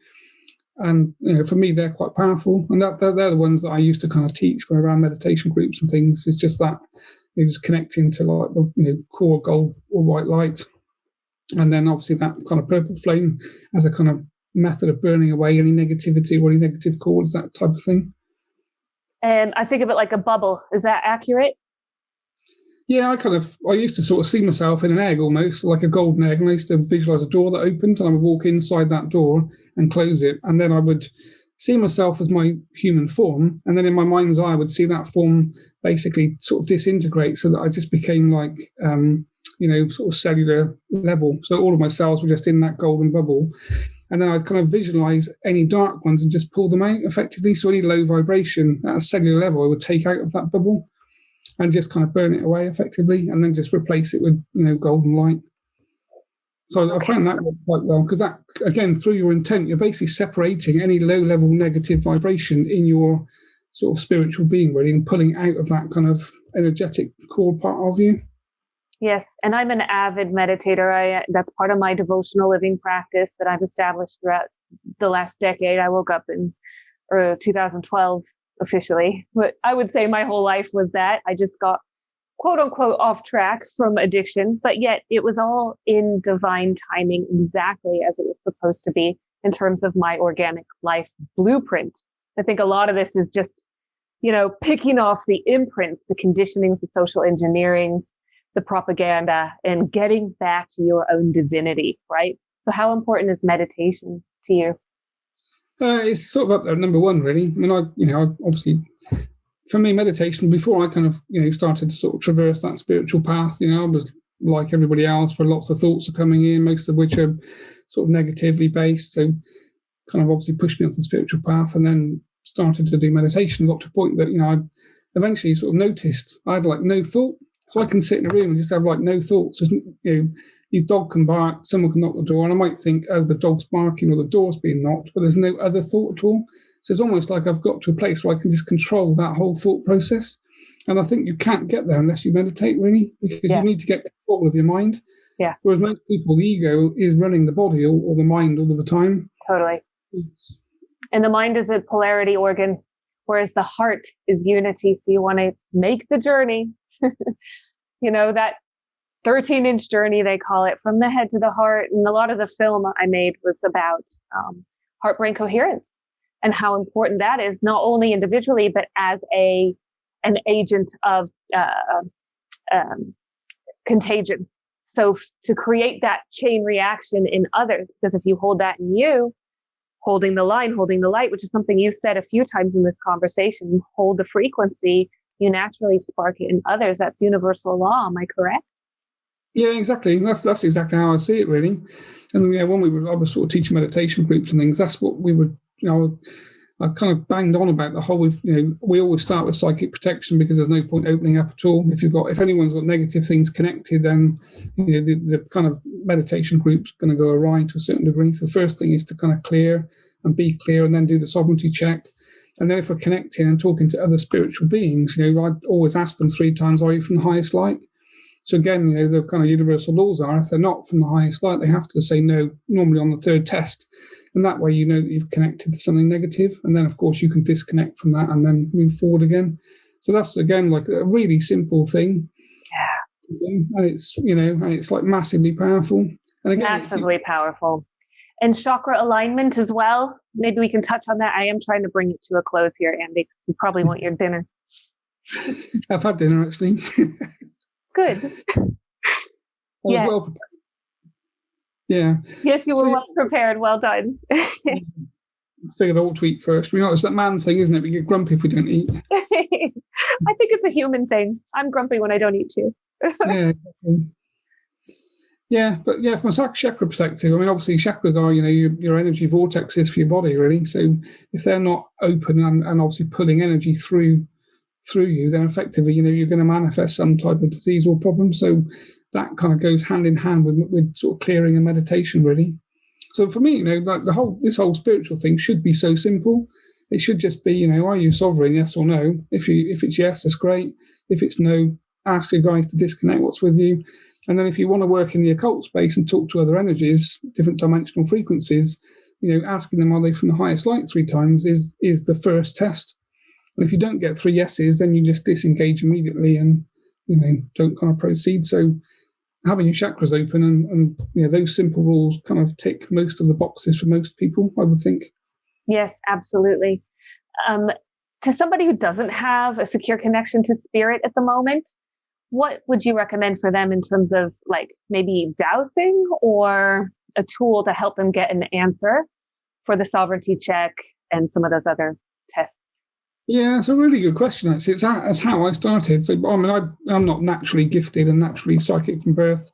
And for me, they're quite powerful, and they're the ones that I used to kind of teach around meditation groups and things. It's just that just connecting to the core gold or white light, and then obviously that kind of purple flame as a kind of method of burning away any negativity or any negative cords, that type of thing. And I think of it like a bubble. Is that accurate? Yeah, I used to sort of see myself in an egg almost, like a golden egg, and I used to visualize a door that opened, and I would walk inside that door and close it, and then I would see myself as my human form, and then in my mind's eye I would see that form basically sort of disintegrate, so that I just became sort of cellular level. So all of my cells were just in that golden bubble. And then I'd kind of visualize any dark ones and just pull them out effectively. So any low vibration at a cellular level I would take out of that bubble and just kind of burn it away effectively, and then just replace it with, golden light. So I found that quite well, because that, again, through your intent, you're basically separating any low-level negative vibration in your sort of spiritual being, really, and pulling out of that kind of energetic core part of you. Yes, and I'm an avid meditator. That's part of my devotional living practice that I've established throughout the last decade. I woke up in 2012 officially, but I would say my whole life was that. I just got quote unquote off track from addiction, but yet it was all in divine timing, exactly as it was supposed to be in terms of my organic life blueprint. I think a lot of this is just, picking off the imprints, the conditionings, the social engineerings, the propaganda, and getting back to your own divinity, right? So how important is meditation to you? It's sort of up there, number one, really. I mean, I obviously, for me, meditation, before I kind of, started to sort of traverse that spiritual path, I was like everybody else, where lots of thoughts are coming in, most of which are sort of negatively based. So kind of obviously pushed me onto the spiritual path, and then started to do meditation. Got to a point that, I eventually sort of noticed I had no thought. So I can sit in a room and just have no thoughts. Your dog can bark, someone can knock the door, and I might think, oh, the dog's barking or the door's being knocked, but there's no other thought at all. So it's almost like I've got to a place where I can just control that whole thought process. And I think you can't get there unless you meditate, really, because you need to get control of your mind. Yeah. Whereas most people, the ego is running the body or the mind all of the time. Totally. And the mind is a polarity organ, whereas the heart is unity. So you want to make the journey. That 13-inch journey, they call it, from the head to the heart. And a lot of the film I made was about heart-brain coherence and how important that is, not only individually, but as an agent of contagion. So to create that chain reaction in others, because if you hold that in you, holding the line, holding the light, which is something you said a few times in this conversation, you hold the frequency, you naturally spark it in others. That's universal law. Am I correct? Yeah, exactly. That's exactly how I see it, really. And when I was sort of teaching meditation groups and things, that's what we would, I kind of banged on about the whole. We always start with psychic protection because there's no point opening up at all. If anyone's got negative things connected, then the kind of meditation group's going to go awry to a certain degree. So the first thing is to kind of clear and be clear, and then do the sovereignty check. And then if we're connecting and talking to other spiritual beings, I'd always ask them 3 times, are you from the highest light? So again, the kind of universal laws are, if they're not from the highest light, they have to say no, normally on the 3rd test. And that way that you've connected to something negative. And then, of course, you can disconnect from that and then move forward again. So that's, again, like a really simple thing. Yeah. And it's like massively powerful. And again, massively powerful. And chakra alignment as well. Maybe we can touch on that. I am trying to bring it to a close here, Andy, because you probably want your dinner. I've had dinner, actually. Good. I was well prepared. Yeah. Yes, you were well prepared. Well done. I figured I ought to eat first. It's that man thing, isn't it? We get grumpy if we don't eat. I think it's a human thing. I'm grumpy when I don't eat too. Yeah, exactly. Yeah, but from a chakra perspective, obviously chakras are, your energy vortexes for your body, really. So if they're not open and obviously pulling energy through you, then effectively, you're going to manifest some type of disease or problem. So that kind of goes hand in hand with sort of clearing and meditation, really. So for me, like this whole spiritual thing should be so simple. It should just be, are you sovereign, yes or no? If it's yes, that's great. If it's no, ask your guys to disconnect what's with you. And then if you want to work in the occult space and talk to other energies, different dimensional frequencies, asking them, are they from the highest light 3 times is the first test. And if you don't get 3 yeses, then you just disengage immediately and, don't kind of proceed. So having your chakras open and those simple rules kind of tick most of the boxes for most people, I would think. Yes, absolutely. To somebody who doesn't have a secure connection to spirit at the moment, what would you recommend for them in terms of like maybe dowsing or a tool to help them get an answer for the sovereignty check and some of those other tests? Yeah, it's a really good question, actually. It's how I started. So, I'm not naturally gifted and naturally psychic from birth.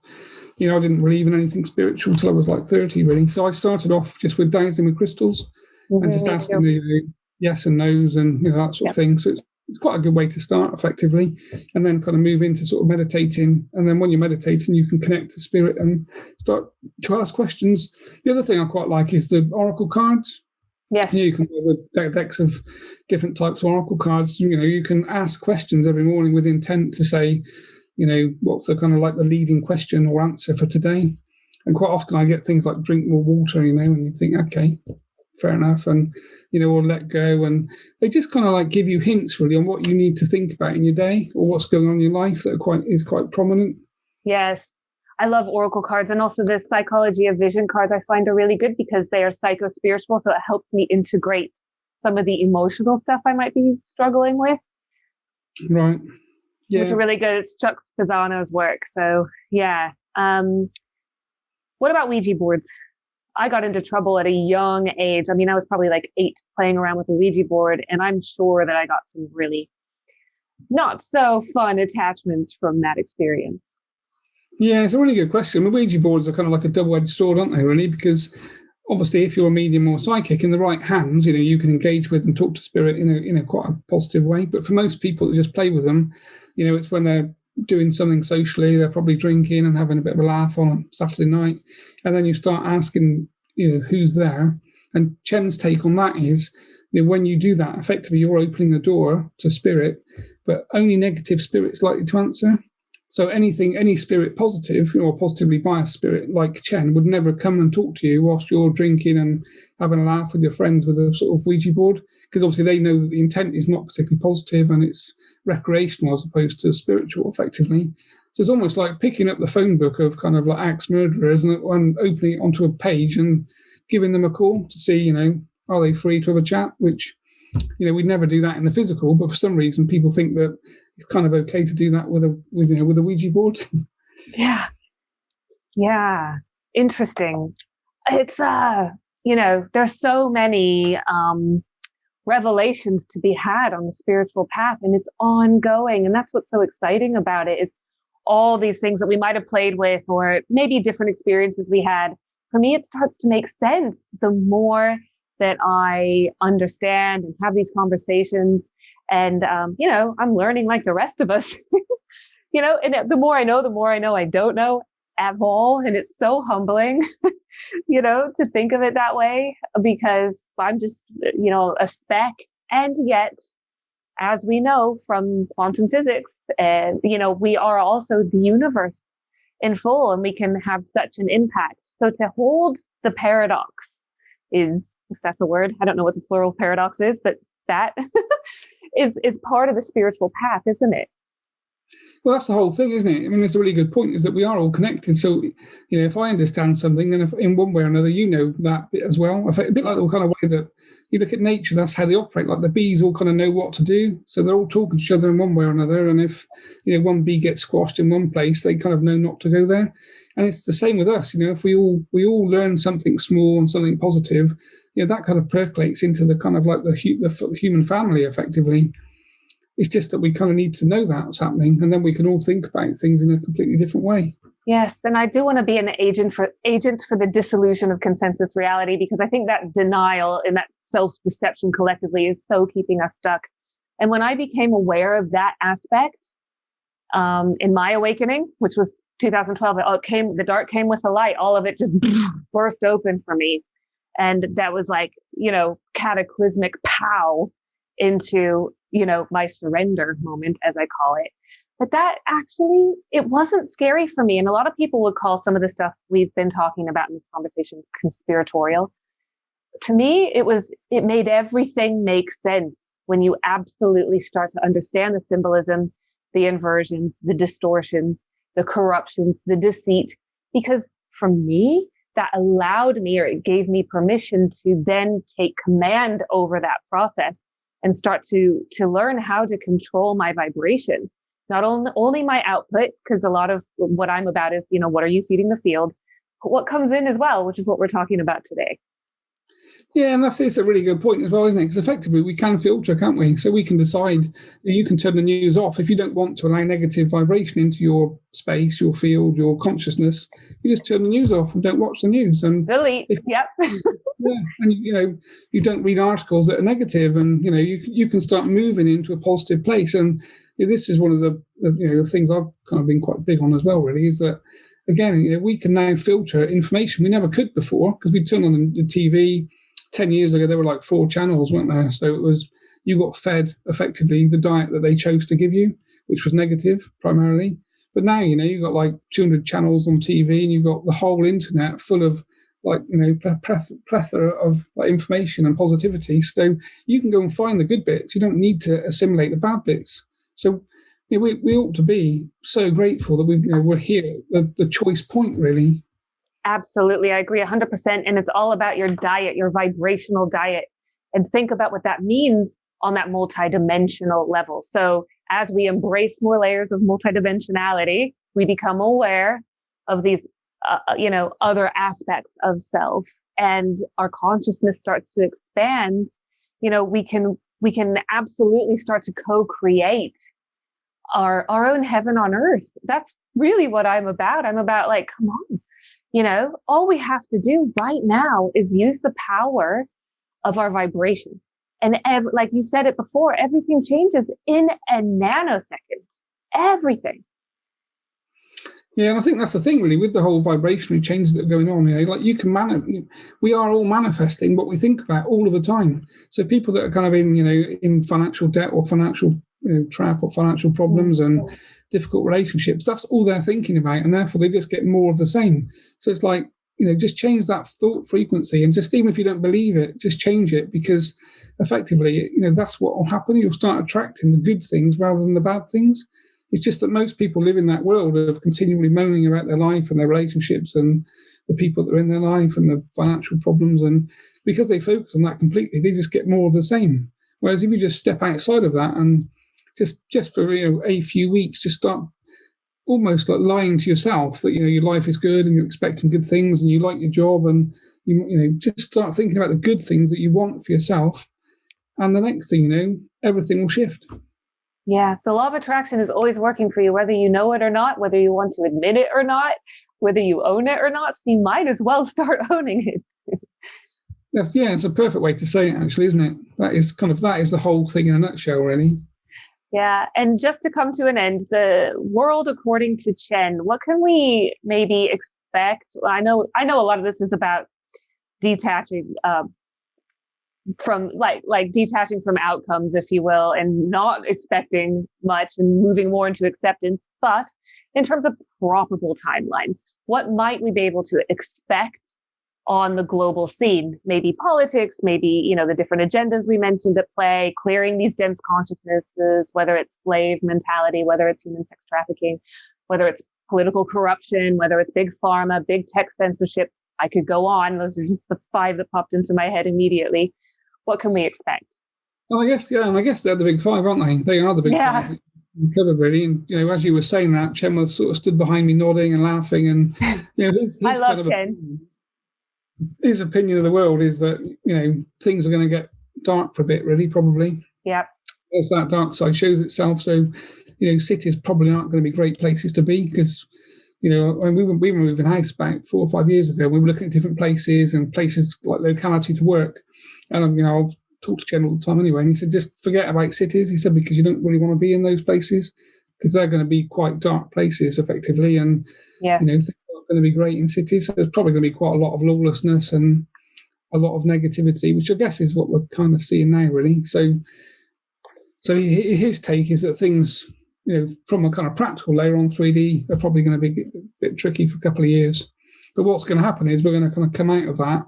I didn't believe in anything spiritual until I was like 30, really. So I started off just with dowsing with crystals and just asking the yes and no's and that sort of thing. So it's quite a good way to start, effectively, and then kind of move into sort of meditating. And then when you're meditating, you can connect to spirit and start to ask questions. The other thing I quite like is the oracle cards. Yes. You can have a decks of different types of oracle cards. You can ask questions every morning with intent to say, what's the kind of like the leading question or answer for today. And quite often I get things like drink more water, and you think, okay, fair enough. And, or let go. And they just kind of like give you hints really on what you need to think about in your day or what's going on in your life that is quite prominent. Yes. I love oracle cards, and also the psychology of vision cards I find are really good because they are psycho-spiritual, so it helps me integrate some of the emotional stuff I might be struggling with. Right. Yeah. Which are really good. It's Chuck Spezzano's work. So, yeah. What about Ouija boards? I got into trouble at a young age. I was probably like 8 playing around with a Ouija board, and I'm sure that I got some really not so fun attachments from that experience. Yeah, it's a really good question. Ouija boards are kind of like a double-edged sword, aren't they, really? Because obviously if you're a medium or psychic, in the right hands, you can engage with and talk to spirit in a quite a positive way. But for most people that just play with them, it's when they're doing something socially, they're probably drinking and having a bit of a laugh on a Saturday night. And then you start asking, who's there. And Chen's take on that is, when you do that, effectively you're opening a door to spirit, but only negative spirit's likely to answer. So any spirit positive, or positively biased spirit like Chen would never come and talk to you whilst you're drinking and having a laugh with your friends with a sort of Ouija board, because obviously they know that the intent is not particularly positive and it's recreational as opposed to spiritual, effectively. So it's almost like picking up the phone book of kind of like axe murderers and opening it onto a page and giving them a call to see, are they free to have a chat? Which, we'd never do that in the physical, but for some reason people think that it's kind of okay to do that with a Ouija board. Yeah. Interesting. It's there's so many revelations to be had on the spiritual path, and it's ongoing. And that's what's so exciting about it, is all these things that we might have played with, or maybe different experiences we had. For me, it starts to make sense the more that I understand and have these conversations. And, I'm learning like the rest of us, and the more I know I don't know at all. And it's so humbling, to think of it that way, because I'm just, a speck. And yet, as we know from quantum physics, we are also the universe in full, and we can have such an impact. So to hold the paradox is, if that's a word, I don't know what the plural paradox is, but that is part of the spiritual path, isn't it? Well, that's the whole thing, isn't it? I mean, it's a really good point, is that we are all connected. So, if I understand something, then if, in one way or another, that bit as well. A bit like the kind of way that you look at nature, that's how they operate. Like the bees all kind of know what to do. So they're all talking to each other in one way or another. And if, one bee gets squashed in one place, they kind of know not to go there. And it's the same with us. If we all learn something small and something positive, that kind of percolates into the kind of like the human family, effectively. It's just that we kind of need to know that's happening, and then we can all think about things in a completely different way. Yes, and I do want to be an agent for the dissolution of consensus reality, because I think that denial and that self-deception collectively is so keeping us stuck. And when I became aware of that aspect in my awakening, which was 2012, the dark came with the light. All of it just burst open for me, and that was like, cataclysmic pow into my surrender moment, as I call it. But that actually, it wasn't scary for me. And a lot of people would call some of the stuff we've been talking about in this conversation conspiratorial. To me, it made everything make sense when you absolutely start to understand the symbolism, the inversions, the distortions, the corruptions, the deceit. Because for me, that allowed me, or it gave me permission to then take command over that process and start to learn how to control my vibration. Not only my output, because a lot of what I'm about is, what are you feeding the field, but what comes in as well, which is what we're talking about today. Yeah, and it's a really good point as well, isn't it? Because effectively we can filter, can't we? So we can decide, you can turn the news off. If you don't want to allow negative vibration into your space, your field, your consciousness, you just turn the news off and don't watch the news. And delete. Yep. Yeah, and you don't read articles that are negative, and you can start moving into a positive place. And this is one of the things I've kind of been quite big on as well. Really, is that again, we can now filter information we never could before, because we'd turn on the TV. 10 years ago, there were like 4 channels, weren't there? So it was, you got fed effectively the diet that they chose to give you, which was negative primarily. But now, you've got like 200 channels on TV, and you've got the whole internet full of like, plethora of like, information and positivity. So you can go and find the good bits. You don't need to assimilate the bad bits. So we ought to be so grateful that we're here at the choice point, really. Absolutely. I agree 100%. And it's all about your diet, your vibrational diet, and think about what that means on that multidimensional level. So as we embrace more layers of multidimensionality, we become aware of these, other aspects of self, and our consciousness starts to expand. We can absolutely start to co-create our own heaven on earth. That's really what I'm about. I'm about like, come on. All we have to do right now is use the power of our vibration. And like you said it before, everything changes in a nanosecond. Everything. Yeah, and I think that's the thing, really, with the whole vibrational changes that are going on. Like we are all manifesting what we think about all of the time. So people that are kind of in financial debt or financial trap or financial problems and difficult relationships, that's all they're thinking about, and therefore they just get more of the same. So it's like, just change that thought frequency, and just, even if you don't believe it, just change it, because effectively, that's what will happen. You'll start attracting the good things rather than the bad things. It's just that most people live in that world of continually moaning about their life and their relationships and the people that are in their life and the financial problems. And because they focus on that completely, they just get more of the same. Whereas if you just step outside of that and just for a few weeks, just start almost like lying to yourself that your life is good and you're expecting good things and you like your job, and just start thinking about the good things that you want for yourself, and the next thing you know, everything will shift. Yeah, the law of attraction is always working for you, whether you know it or not, whether you want to admit it or not, whether you own it or not. So you might as well start owning it. It's a perfect way to say it, actually, isn't it? That is the whole thing in a nutshell, really. Yeah, and just to come to an end, the world according to Chen, what can we maybe expect? I know a lot of this is about detaching from detaching from outcomes, if you will, and not expecting much and moving more into acceptance. But in terms of probable timelines, what might we be able to expect on the global scene? Maybe politics, maybe, the different agendas we mentioned at play, clearing these dense consciousnesses, whether it's slave mentality, whether it's human sex trafficking, whether it's political corruption, whether it's big pharma, big tech censorship. I could go on. Those are just the 5 that popped into my head immediately. What can we expect? Well, I guess they're the big 5, aren't they? They are the big 5 that you covered, really. And, as you were saying that, Chen was sort of stood behind me nodding and laughing. And, his I love Chen. His opinion of the world is that, things are going to get dark for a bit, really, probably. Yeah. As that dark side shows itself. So, cities probably aren't going to be great places to be because, when we were moving house back 4 or 5 years ago, we were looking at different places and places like locality to work. And, I'll talk to Chen all the time anyway. And he said, just forget about cities. He said, because you don't really want to be in those places because they're going to be quite dark places effectively. And, things aren't going to be great in cities. So there's probably going to be quite a lot of lawlessness and a lot of negativity, which I guess is what we're kind of seeing now, really. So his take is that things, from a kind of practical layer on 3D, are probably going to be a bit tricky for a couple of years. But what's going to happen is we're going to kind of come out of that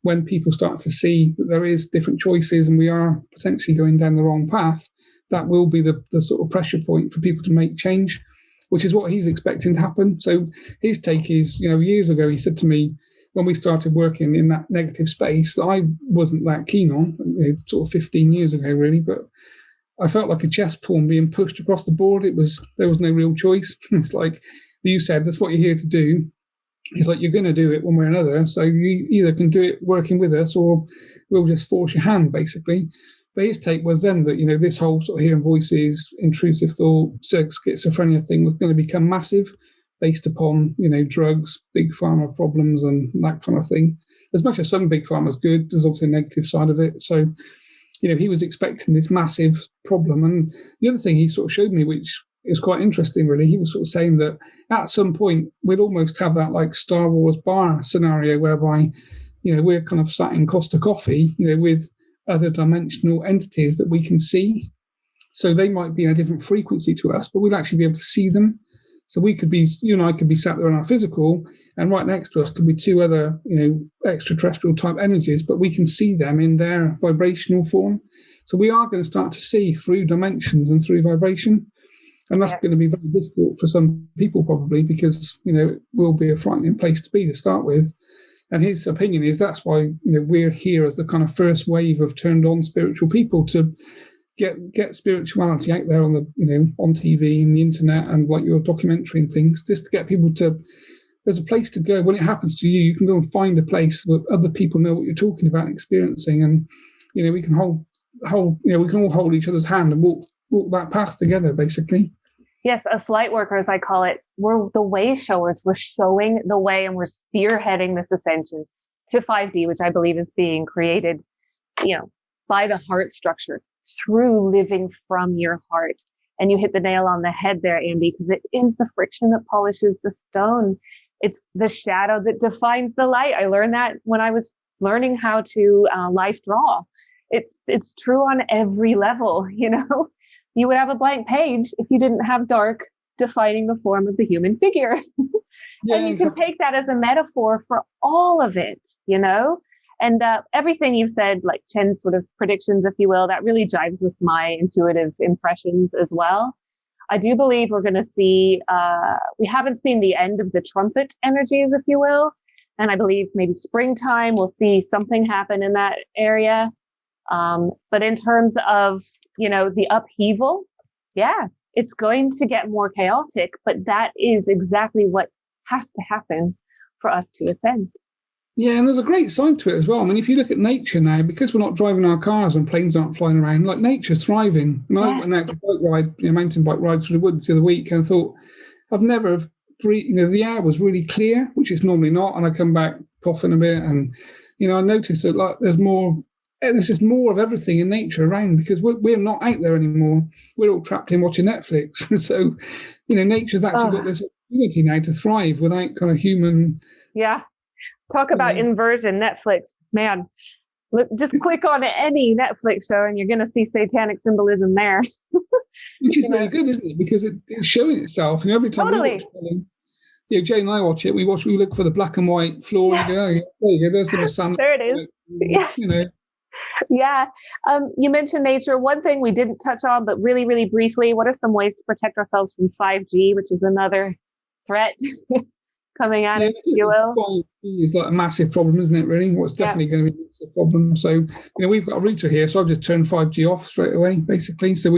when people start to see that there is different choices and we are potentially going down the wrong path. That will be the sort of pressure point for people to make change, which is what he's expecting to happen. So his take is, years ago, he said to me, when we started working in that negative space, that I wasn't that keen on, sort of 15 years ago, really, but I felt like a chess pawn being pushed across the board. There was no real choice. It's like you said, that's what you're here to do. It's like you're going to do it one way or another. So you either can do it working with us or we'll just force your hand, basically. But his take was then that, this whole sort of hearing voices, intrusive thought, schizophrenia thing was going to become massive based upon, drugs, big pharma problems and that kind of thing. As much as some big pharma is good, there's also a negative side of it. So, he was expecting this massive problem. And the other thing he sort of showed me, which is quite interesting, really, he was sort of saying that at some point we'd almost have that like Star Wars bar scenario whereby, we're kind of sat in Costa Coffee, with other dimensional entities that we can see. So they might be in a different frequency to us, but we'd actually be able to see them. So we could be, you and I could be sat there in our physical, and right next to us could be 2 other, extraterrestrial type energies, but we can see them in their vibrational form. So we are going to start to see through dimensions and through vibration. And that's going to be very difficult for some people probably because, it will be a frightening place to be to start with. And his opinion is that's why, we're here as the kind of first wave of turned on spiritual people to get spirituality out there on the, on TV and the internet and like your documentary and things, just to get people to, there's a place to go. When it happens to you, you can go and find a place where other people know what you're talking about and experiencing. And, we can we can all hold each other's hand and walk that path together, basically. Yes, as light workers, I call it, we're the way showers. We're showing the way and we're spearheading this ascension to 5D, which I believe is being created, by the heart structure through living from your heart. And you hit the nail on the head there, Andy, because it is the friction that polishes the stone. It's the shadow that defines the light. I learned that when I was learning how to life draw. It's true on every level, You would have a blank page if you didn't have dark defining the form of the human figure. Yeah, and you can take that as a metaphor for all of it, And everything you've said, like Chen's sort of predictions, if you will, that really jives with my intuitive impressions as well. I do believe we're going to see, we haven't seen the end of the trumpet energies, if you will. And I believe maybe springtime, we'll see something happen in that area. But in terms of, the upheaval, yeah, it's going to get more chaotic, but that is exactly what has to happen for us to ascend. Yeah, and there's a great side to it as well. I mean, if you look at nature now, because we're not driving our cars and planes aren't flying around, like nature's thriving. I mean, I went out for a bike ride, mountain bike ride through the woods the other week, and I thought, I've never, the air was really clear, which it's normally not, and I come back coughing a bit, and I noticed that like there's just more of everything in nature around because we're not out there anymore. We're all trapped in watching Netflix. So, nature's actually got this opportunity now to thrive without kind of human. Yeah. Talk about inversion, Netflix. Man, just click on any Netflix show and you're going to see satanic symbolism there. Which is really good, isn't it? Because it's showing itself. And every time we watch Jane and I watch it, we look for the black and white floor and go, oh, yeah, there you go, there's the sun. There it is. Yeah. You mentioned nature. One thing we didn't touch on, but really, really briefly, what are some ways to protect ourselves from 5G, which is another threat coming at us, if you will? 5G is like a massive problem, isn't it, really? Well, it's definitely going to be a massive problem. So, we've got a router here, so I've just turned 5G off straight away, basically. So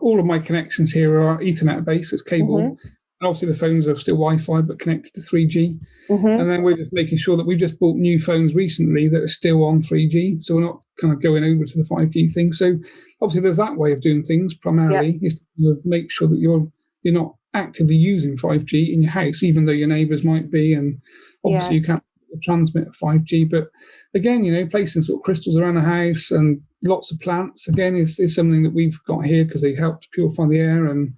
all of my connections here are Ethernet based, it's cable. Mm-hmm. And obviously the phones are still Wi-Fi, but connected to 3G. Mm-hmm. And then we're just making sure that we've just bought new phones recently that are still on 3G. So we're not kind of going over to the 5G thing. So obviously there's that way of doing things primarily, is to make sure that you're not actively using 5G in your house, even though your neighbours might be. And obviously you can't transmit 5G. But again, placing sort of crystals around the house and lots of plants, again, is something that we've got here because they help to purify the air and,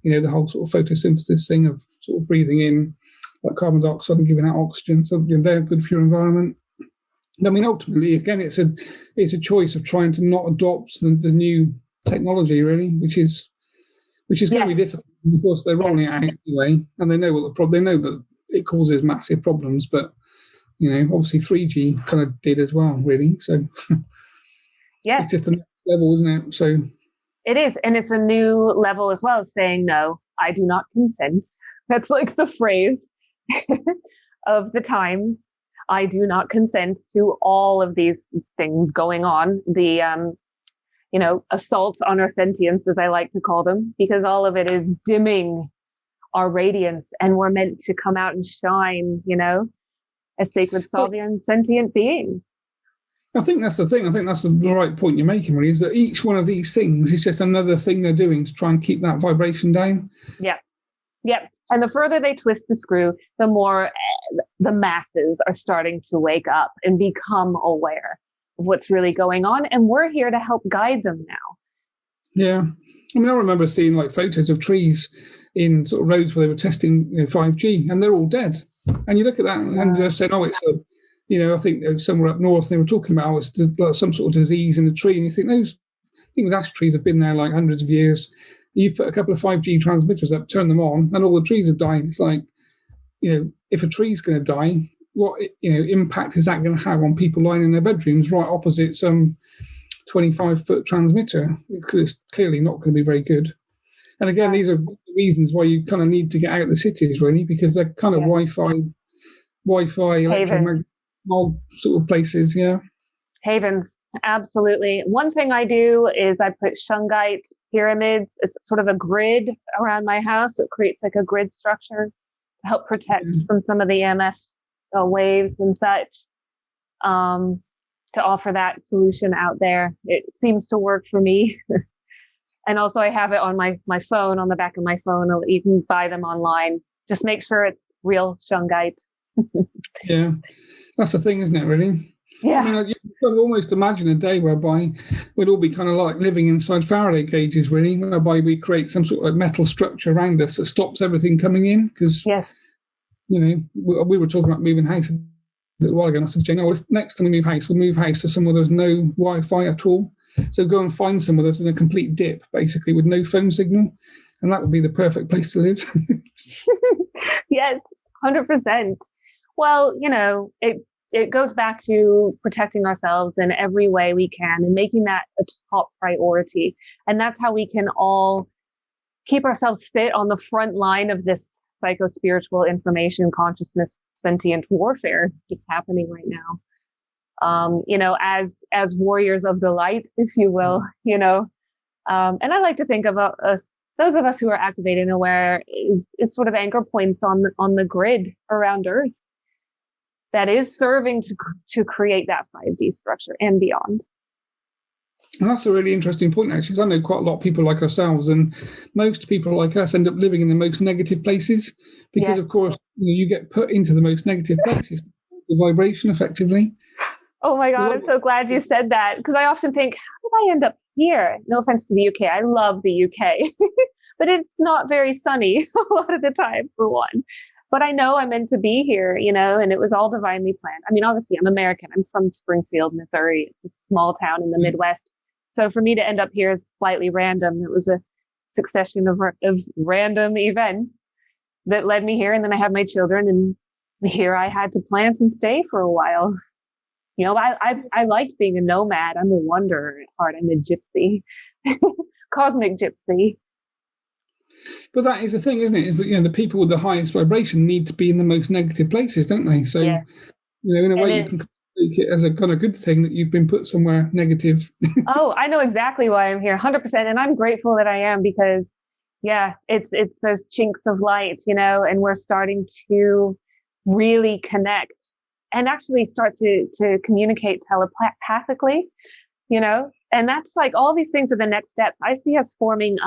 the whole sort of photosynthesis thing of sort of breathing in like carbon dioxide and giving out oxygen. So they're good for your environment. I mean, ultimately, again, it's a choice of trying to not adopt the new technology, really, which is going to be difficult. Of course, they're rolling it out anyway, and they know what the problem. They know that it causes massive problems, but obviously 3G kind of did as well, really. So it's just a next level, isn't it? So it is, and it's a new level as well of saying no. I do not consent. That's like the phrase of the times. I do not consent to all of these things going on. The assaults on our sentience, as I like to call them, because all of it is dimming our radiance, and we're meant to come out and shine, as sacred, sovereign, sentient beings. I think that's the thing. I think that's the right point you're making, really, is that each one of these things is just another thing they're doing to try and keep that vibration down. Yeah. Yep. And the further they twist the screw, the more the masses are starting to wake up and become aware of what's really going on. And we're here to help guide them now. Yeah. I mean, I remember seeing like photos of trees in sort of roads where they were testing 5G, and they're all dead. And you look at that and they're saying, oh, it's a, I think somewhere up north they were talking about, it's some sort of disease in the tree. And you think those ash trees have been there like hundreds of years. You've put a couple of 5G transmitters up, turn them on, and all the trees have died. It's like, if a tree's going to die, what impact is that going to have on people lying in their bedrooms right opposite some 25-foot transmitter? It's clearly not going to be very good. And again, these are reasons why you kind of need to get out of the cities, really, because they're kind of Wi-Fi, electromagnetic sort of places. Yeah, havens, absolutely. One thing I do is I put shungite pyramids. It's sort of a grid around my house. It creates like a grid structure to help protect from some of the EMF waves and such. To offer that solution out there, it seems to work for me. And also I have it on my phone, on the back of my phone. You can buy them online. Just make sure it's real shungite. Yeah, that's the thing, isn't it, really? Yeah. I mean, you can almost imagine a day whereby we'd all be kind of like living inside Faraday cages, really, whereby we create some sort of metal structure around us that stops everything coming in. Because, we were talking about moving house a little while ago, and I said, Jane, if next time we move house, we'll move house to somewhere there's no Wi-Fi at all. So go and find somewhere that's in a complete dip, basically, with no phone signal, and that would be the perfect place to live. Yes, 100%. Well, it goes back to protecting ourselves in every way we can and making that a top priority. And that's how we can all keep ourselves fit on the front line of this psycho-spiritual information consciousness sentient warfare that's happening right now. As warriors of the light, if you will, and I like to think of us, those of us who are activated and aware, is sort of anchor points on the grid around Earth that is serving to create that 5D structure and beyond. And that's a really interesting point, actually, because I know quite a lot of people like ourselves, and most people like us end up living in the most negative places because, of course, you get put into the most negative places, the vibration effectively. Oh my God, I'm so glad you said that, because I often think, how did I end up here? No offense to the UK. I love the UK, but it's not very sunny a lot of the time, for one. But I know I'm meant to be here, and it was all divinely planned. I mean, obviously, I'm American. I'm from Springfield, Missouri. It's a small town in the Midwest. So for me to end up here is slightly random. It was a succession of random events that led me here. And then I had my children, and here I had to plant and stay for a while. I liked being a nomad. I'm a wanderer at heart. I'm a gypsy, cosmic gypsy. But that is the thing, isn't it? Is that, the people with the highest vibration need to be in the most negative places, don't they? So, yes. In a way, you can take it as a kind of good thing that you've been put somewhere negative. Oh, I know exactly why I'm here, 100%. And I'm grateful that I am, because, it's those chinks of light, and we're starting to really connect and actually start to communicate telepathically, and that's like, all these things are the next step. I see us forming,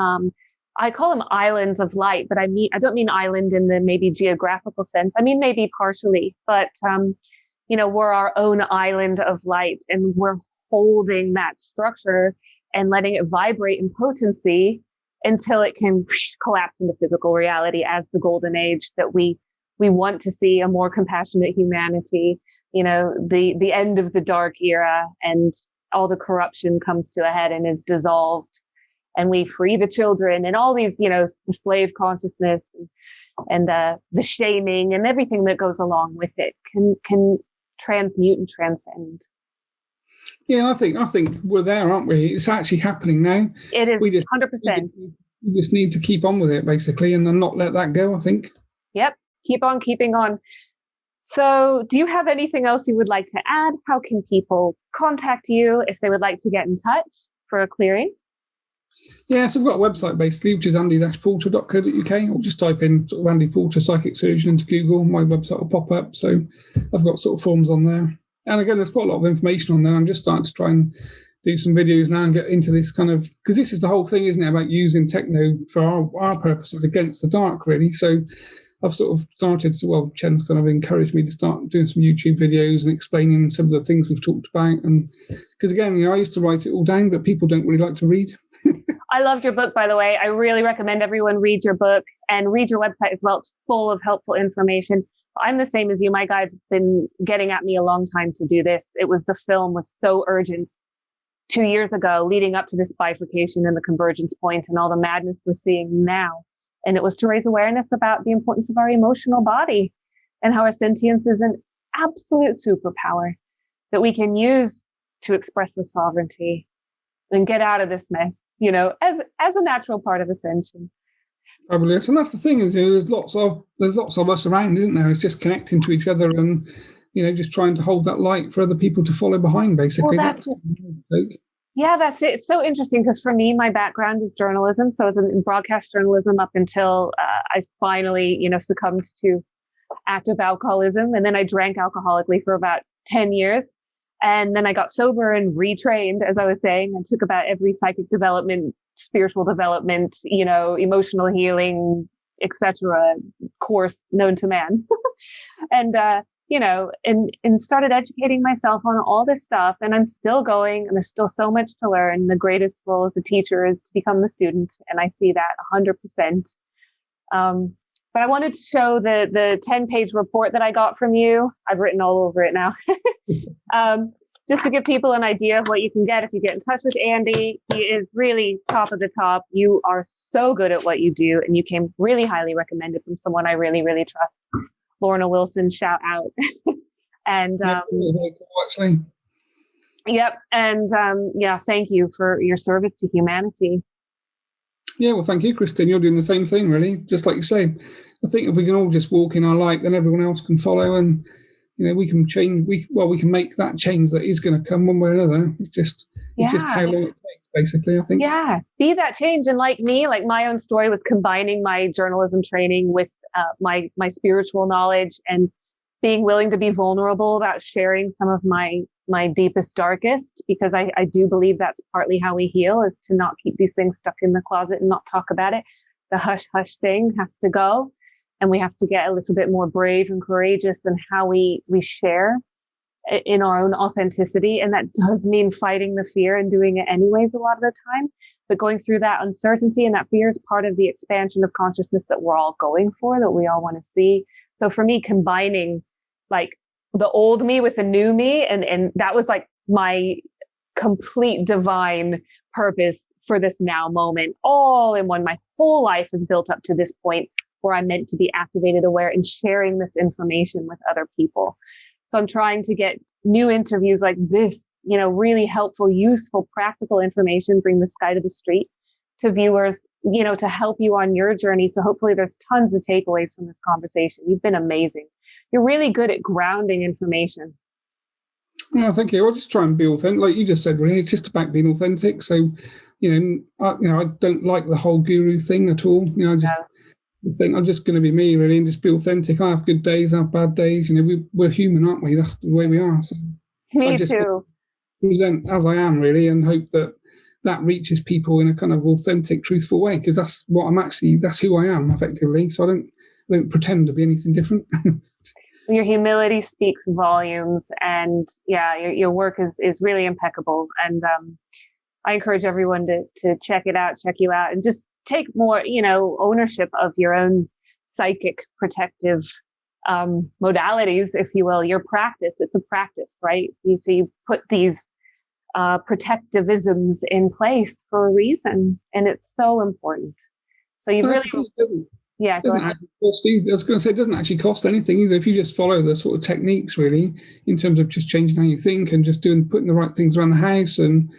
I call them islands of light, but I don't mean island in the maybe geographical sense. I mean, maybe partially, but, we're our own island of light, and we're holding that structure and letting it vibrate in potency until it can collapse into physical reality as the golden age that we want to see, a more compassionate humanity, the end of the dark era, and all the corruption comes to a head and is dissolved, and we free the children, and all these, the slave consciousness and the shaming and everything that goes along with it can transmute and transcend. Yeah, I think we're there, aren't we? It's actually happening now. It is 100%. We just need to keep on with it, basically, and then not let that go, I think. Yep. Keep on keeping on. So do you have anything else you would like to add? How can people contact you if they would like to get in touch for a clearing? Yeah, so I've got a website basically, which is andy-porter.co.uk, or just type in sort of Andy Porter Psychic Surgeon into Google. My website will pop up. So I've got sort of forms on there. And again, there's quite a lot of information on there. I'm just starting to try and do some videos now and get into this kind of, because this is the whole thing, isn't it, about using techno for our purposes against the dark, really. So I've sort of started, Chen's kind of encouraged me to start doing some YouTube videos and explaining some of the things we've talked about. And because again, I used to write it all down, but people don't really like to read. I loved your book, by the way. I really recommend everyone read your book and read your website as well. It's full of helpful information. I'm the same as you. My guide's been getting at me a long time to do this. The film was so urgent 2 years ago, leading up to this bifurcation and the convergence point and all the madness we're seeing now. And it was to raise awareness about the importance of our emotional body and how our sentience is an absolute superpower that we can use to express our sovereignty and get out of this mess, as a natural part of ascension. Fabulous. And that's the thing, is there's lots of us around, isn't there? It's just connecting to each other and, just trying to hold that light for other people to follow behind, basically. Well, that's it. It's so interesting because for me, my background is journalism. So I was in broadcast journalism up until I finally, succumbed to active alcoholism. And then I drank alcoholically for about 10 years. And then I got sober and retrained, as I was saying. I took about every psychic development, spiritual development, emotional healing, etc. course known to man. And, and started educating myself on all this stuff. And I'm still going, and there's still so much to learn. The greatest role as a teacher is to become the student. And I see that 100%. But I wanted to show the 10-page report that I got from you. I've written all over it now. Just to give people an idea of what you can get if you get in touch with Andy. He is really top of the top. You are so good at what you do, and you came really highly recommended from someone I really, really trust. Lorna Wilson, shout out. And actually. Yep. And thank you for your service to humanity. Yeah, well, thank you, Kristin. You're doing the same thing, really. Just like you say, I think if we can all just walk in our light, then everyone else can follow, and we can change. We can make that change that is going to come one way or another. It's just how long it takes, basically. I think. Yeah, be that change. And like me, like my own story was combining my journalism training with my spiritual knowledge, and being willing to be vulnerable about sharing some of my deepest, darkest, because I do believe that's partly how we heal, is to not keep these things stuck in the closet and not talk about it. The hush hush thing has to go, and we have to get a little bit more brave and courageous in how we share in our own authenticity. And that does mean fighting the fear and doing it anyways a lot of the time. But going through that uncertainty and that fear is part of the expansion of consciousness that we're all going for, that we all want to see. So for me, combining like the old me with the new me, and that was like my complete divine purpose for this now moment, all in one. My whole life is built up to this point where I'm meant to be activated, aware, and sharing this information with other people. So I'm trying to get new interviews like this, really helpful, useful, practical information, bring the sky to the street to viewers, to help you on your journey. So hopefully there's tons of takeaways from this conversation. You've been amazing. You're really good at grounding information. Yeah, thank you. I'll just try and be authentic. Like you just said, really, it's just about being authentic. So, I don't like the whole guru thing at all. I think I'm just going to be me, really, and just be authentic. I have good days, I have bad days. We're human, aren't we? That's the way we are. So me I just too. Present as I am, really, and hope that reaches people in a kind of authentic, truthful way, because that's who I am, effectively. So I don't pretend to be anything different. Your humility speaks volumes, and your work is really impeccable. And I encourage everyone to check it out, check you out, and just take more, ownership of your own psychic protective modalities, if you will. Your practice, it's a practice, right? So you put these protectivisms in place for a reason, and it's so important. So you really, go ahead. I was going to say, it doesn't actually cost anything either. If you just follow the sort of techniques, really, in terms of just changing how you think and just putting the right things around the house and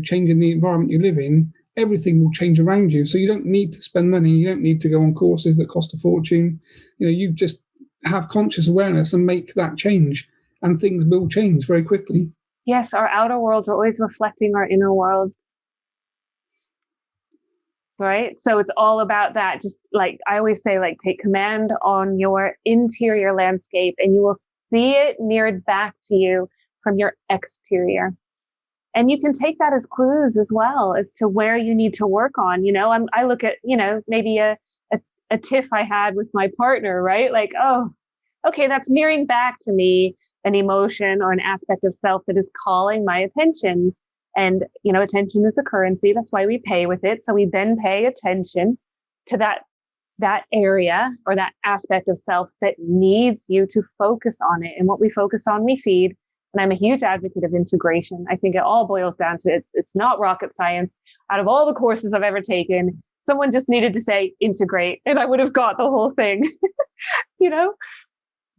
changing the environment you live in, everything will change around you. So you don't need to spend money. You don't need to go on courses that cost a fortune. You just have conscious awareness and make that change, and things will change very quickly. Yes, our outer worlds are always reflecting our inner worlds. Right? So it's all about that. Just like I always say, like, take command on your interior landscape, and you will see it mirrored back to you from your exterior. And you can take that as clues as well as to where you need to work on. I look at, maybe a tiff I had with my partner, right? Like, oh, okay, that's mirroring back to me an emotion or an aspect of self that is calling my attention. And, attention is a currency. That's why we pay with it. So we then pay attention to that area or that aspect of self that needs you to focus on it. And what we focus on, we feed. And I'm a huge advocate of integration. I think it all boils down to it's not rocket science. Out of all the courses I've ever taken, someone just needed to say integrate, and I would have got the whole thing. Yeah,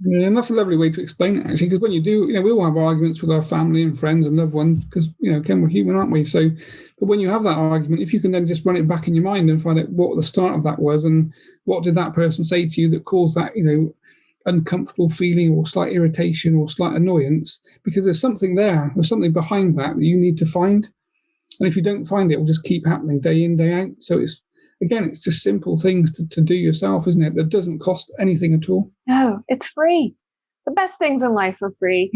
and that's a lovely way to explain it, actually, because when you do, we all have arguments with our family and friends and loved ones, because, again, we're human, aren't we? So, but when you have that argument, if you can then just run it back in your mind and find out what the start of that was and what did that person say to you that caused that, uncomfortable feeling or slight irritation or slight annoyance, because there's something behind that you need to find. And if you don't find it, it will just keep happening day in, day out. So it's just simple things to do yourself, isn't it? That doesn't cost anything at all. No, it's free. The best things in life are free.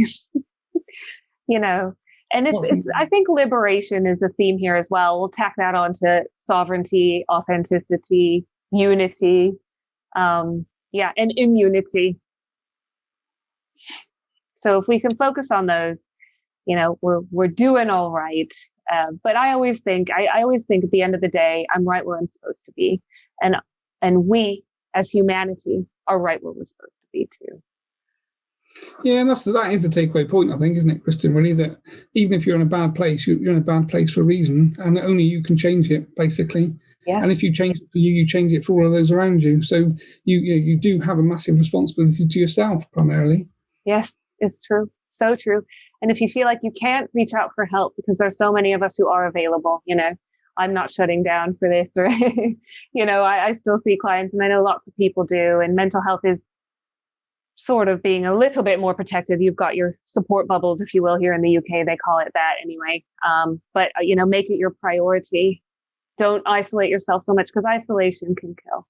And it's I think liberation is a theme here as well. We'll tack that on to sovereignty, authenticity, unity, and immunity. So if we can focus on those, we're doing all right. But I always think at the end of the day, I'm right where I'm supposed to be. And we as humanity are right where we're supposed to be too. Yeah, and that is the takeaway point, I think, isn't it, Kristin, really, that even if you're in a bad place, you're in a bad place for a reason, and only you can change it, basically. Yeah. And if you change it for you, you change it for all of those around you. So you do have a massive responsibility to yourself, primarily. Yes, it's true. So true. And if you feel like you can't reach out for help, because there's so many of us who are available, I'm not shutting down for this, or, I still see clients, and I know lots of people do, and mental health is sort of being a little bit more protected. You've got your support bubbles, if you will, here in the UK, they call it that anyway. But make it your priority. Don't isolate yourself so much, because isolation can kill.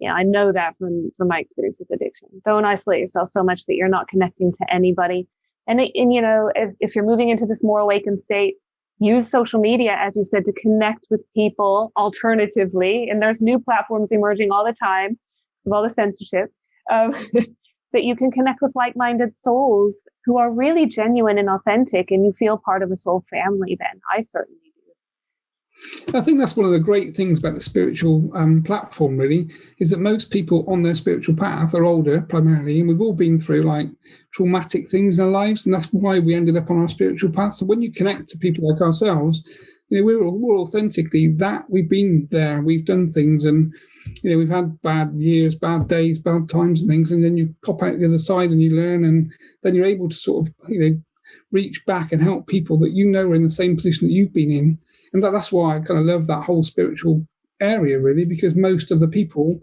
I know that from my experience with addiction. Don't isolate yourself so much that you're not connecting to anybody. And if you're moving into this more awakened state, use social media, as you said, to connect with people alternatively. And there's new platforms emerging all the time with all the censorship, that you can connect with like-minded souls who are really genuine and authentic, and you feel part of a soul family then. I certainly do. I think that's one of the great things about the spiritual platform, really, is that most people on their spiritual path are older primarily, and we've all been through like traumatic things in our lives, and that's why we ended up on our spiritual path. So when you connect to people like ourselves, we're authentically that. We've been there, we've done things, and we've had bad years, bad days, bad times and things, and then you pop out the other side and you learn, and then you're able to sort of reach back and help people that are in the same position that you've been in. And that's why I kind of love that whole spiritual area, really, because most of the people,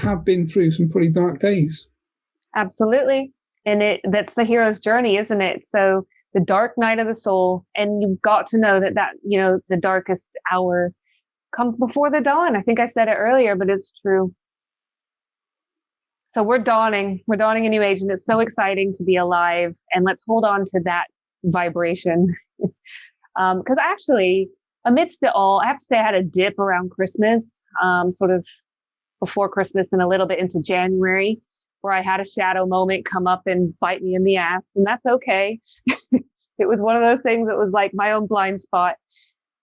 have been through some pretty dark days. Absolutely. And that's the hero's journey, isn't it? So the dark night of the soul, and you've got to know that the darkest hour comes before the dawn. I think I said it earlier, but it's true. So we're dawning a new age, and it's so exciting to be alive. And let's hold on to that vibration. Because actually, amidst it all, I have to say I had a dip around Christmas, sort of before Christmas and a little bit into January, where I had a shadow moment come up and bite me in the ass, and that's okay. It was one of those things that was like my own blind spot.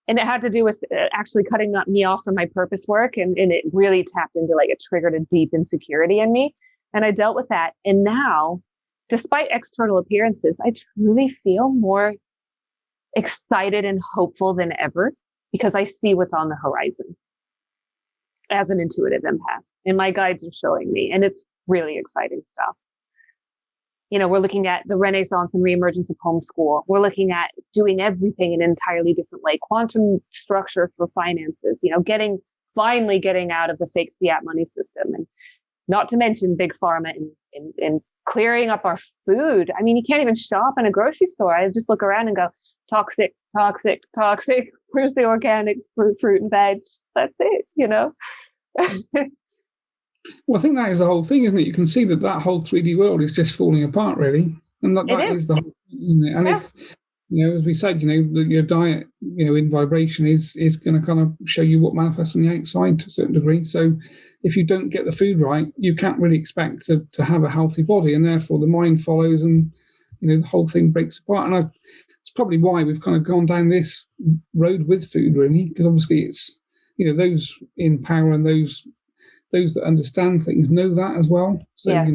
And it had to do with actually cutting me off from my purpose work. And it really tapped into it triggered a deep insecurity in me. And I dealt with that. And now, despite external appearances, I truly feel more excited and hopeful than ever, because I see what's on the horizon as an intuitive empath, and my guides are showing me, and it's really exciting stuff. We're looking at the renaissance and reemergence of homeschool. We're looking at doing everything in an entirely different way. Quantum structure for finances, finally getting out of the fake fiat money system, and not to mention big pharma and clearing up our food. I mean, you can't even shop in a grocery store. I just look around and go, toxic, toxic, toxic. Where's the organic fruit and veg? That's it, Well, I think that is the whole thing, isn't it? You can see that whole 3D world is just falling apart, really. And that is the whole thing, isn't it? And if, as we said, your diet, in vibration is going to kind of show you what manifests on the outside to a certain degree. So if you don't get the food right, you can't really expect to have a healthy body, and therefore the mind follows, and, the whole thing breaks apart. And it's probably why we've kind of gone down this road with food, really, because obviously it's, those in power and those that understand things know that as well. So, yes.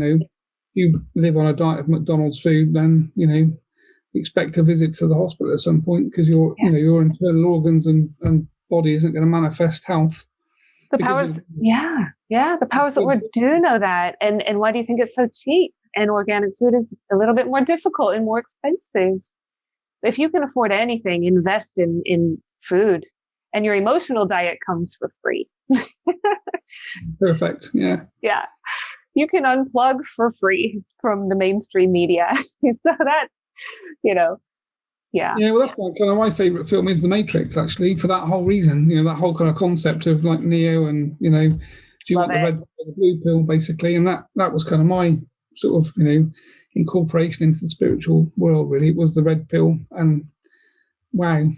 You live on a diet of McDonald's food, then, expect a visit to the hospital at some point, because your internal organs and body isn't going to manifest health. The powers, the powers that word do know that. And why do you think it's so cheap? And organic food is a little bit more difficult and more expensive. If you can afford anything, invest in food, and your emotional diet comes for free. Perfect. Yeah. Yeah. You can unplug for free from the mainstream media. So that's, yeah. Yeah, well, that's kind of my favorite film is The Matrix, actually, for that whole reason. That whole kind of concept of like Neo and, do you want the red or the blue pill, basically? And that was kind of my sort of, incorporation into the spiritual world, really. It was the red pill, and wow.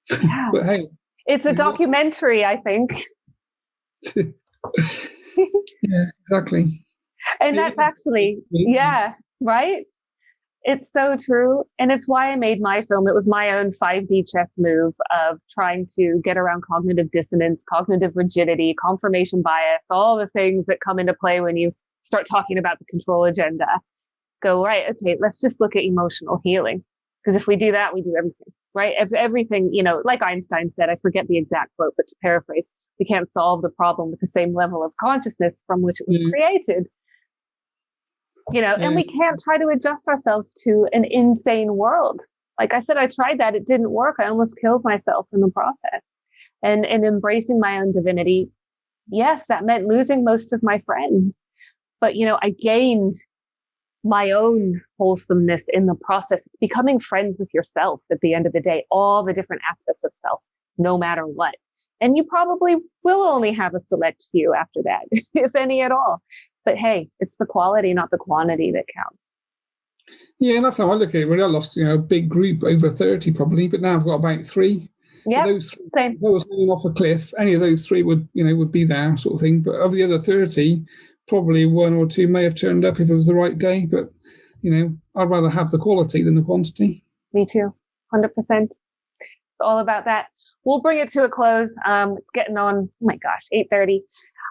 Yeah. But hey. It's a documentary, I think. Yeah, exactly. And that's actually, right? It's so true. And it's why I made my film. It was my own 5D chess move of trying to get around cognitive dissonance, cognitive rigidity, confirmation bias, all the things that come into play when you start talking about the control agenda. Go, right, okay, let's just look at emotional healing. Because if we do that, we do everything, right? If everything, like Einstein said, I forget the exact quote, but to paraphrase, we can't solve the problem with the same level of consciousness from which it was created. And we can't try to adjust ourselves to an insane world. Like I said, I tried that. It didn't work. I almost killed myself in the process. and embracing my own divinity. Yes, that meant losing most of my friends, but I gained my own wholesomeness in the process. It's becoming friends with yourself at the end of the day, all the different aspects of self, no matter what. And you probably will only have a select few after that, if any at all. But hey, it's the quality, not the quantity, that counts. Yeah, that's how I look at it. Really, I lost, a big group over 30 probably, but now I've got about 3. Yeah, those three, if I was hanging off a cliff, any of those 3 would be there, sort of thing. But of the other 30, probably 1 or 2 may have turned up if it was the right day. But I'd rather have the quality than the quantity. Me too, 100%. It's all about that. We'll bring it to a close. It's getting on, oh my gosh, 8:30.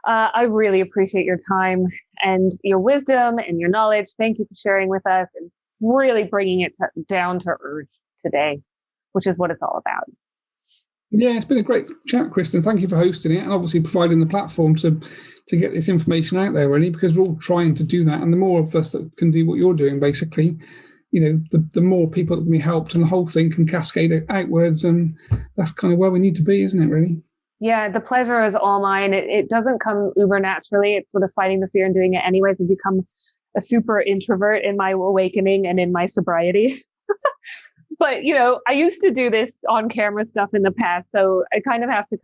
I really appreciate your time and your wisdom and your knowledge. Thank you for sharing with us and really bringing it down to earth today, which is what it's all about. Yeah, it's been a great chat, Kristin. Thank you for hosting it and obviously providing the platform to get this information out there, really, because we're all trying to do that. And the more of us that can do what you're doing, basically, the more people that can be helped, and the whole thing can cascade outwards. And that's kind of where we need to be, isn't it, really? Yeah, the pleasure is all mine. It doesn't come uber naturally. It's sort of fighting the fear and doing it anyways. I've become a super introvert in my awakening and in my sobriety. But, I used to do this on camera stuff in the past. So I kind of have to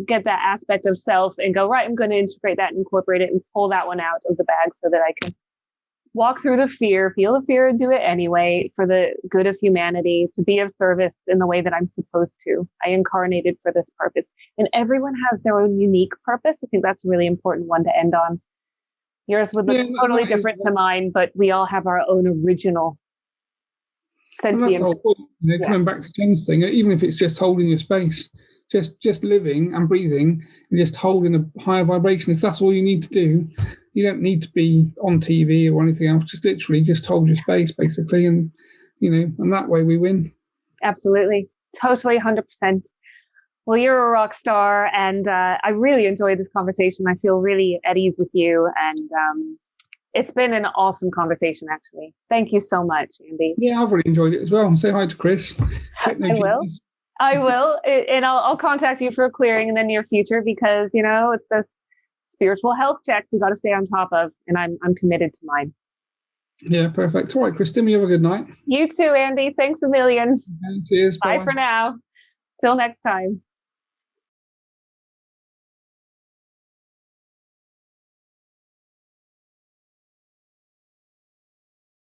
get that aspect of self and go, right, I'm going to integrate that and incorporate it and pull that one out of the bag so that I can walk through the fear, feel the fear, and do it anyway for the good of humanity, to be of service in the way that I'm supposed to. I incarnated for this purpose. And everyone has their own unique purpose. I think that's a really important one to end on. Yours would look totally different to mine, but we all have our own original sentient. And that's the whole point, coming back to Jen's thing, even if it's just holding your space, just living and breathing and just holding a higher vibration. If that's all you need to do, you don't need to be on TV or anything else. Just literally just hold your space, basically, and and that way we win. Absolutely, totally, 100%. Well, you're a rock star, and I really enjoyed this conversation. I feel really at ease with you, and it's been an awesome conversation, actually. Thank you so much, Andy. Yeah, I've really enjoyed it as well. Say hi to Chris. I will, and I'll contact you for a clearing in the near future, because it's those spiritual health checks we got to stay on top of, and I'm committed to mine. Yeah, perfect. All right, Kristin, you have a good night. You too, Andy. Thanks a million. Okay, cheers. Bye for now. Till next time.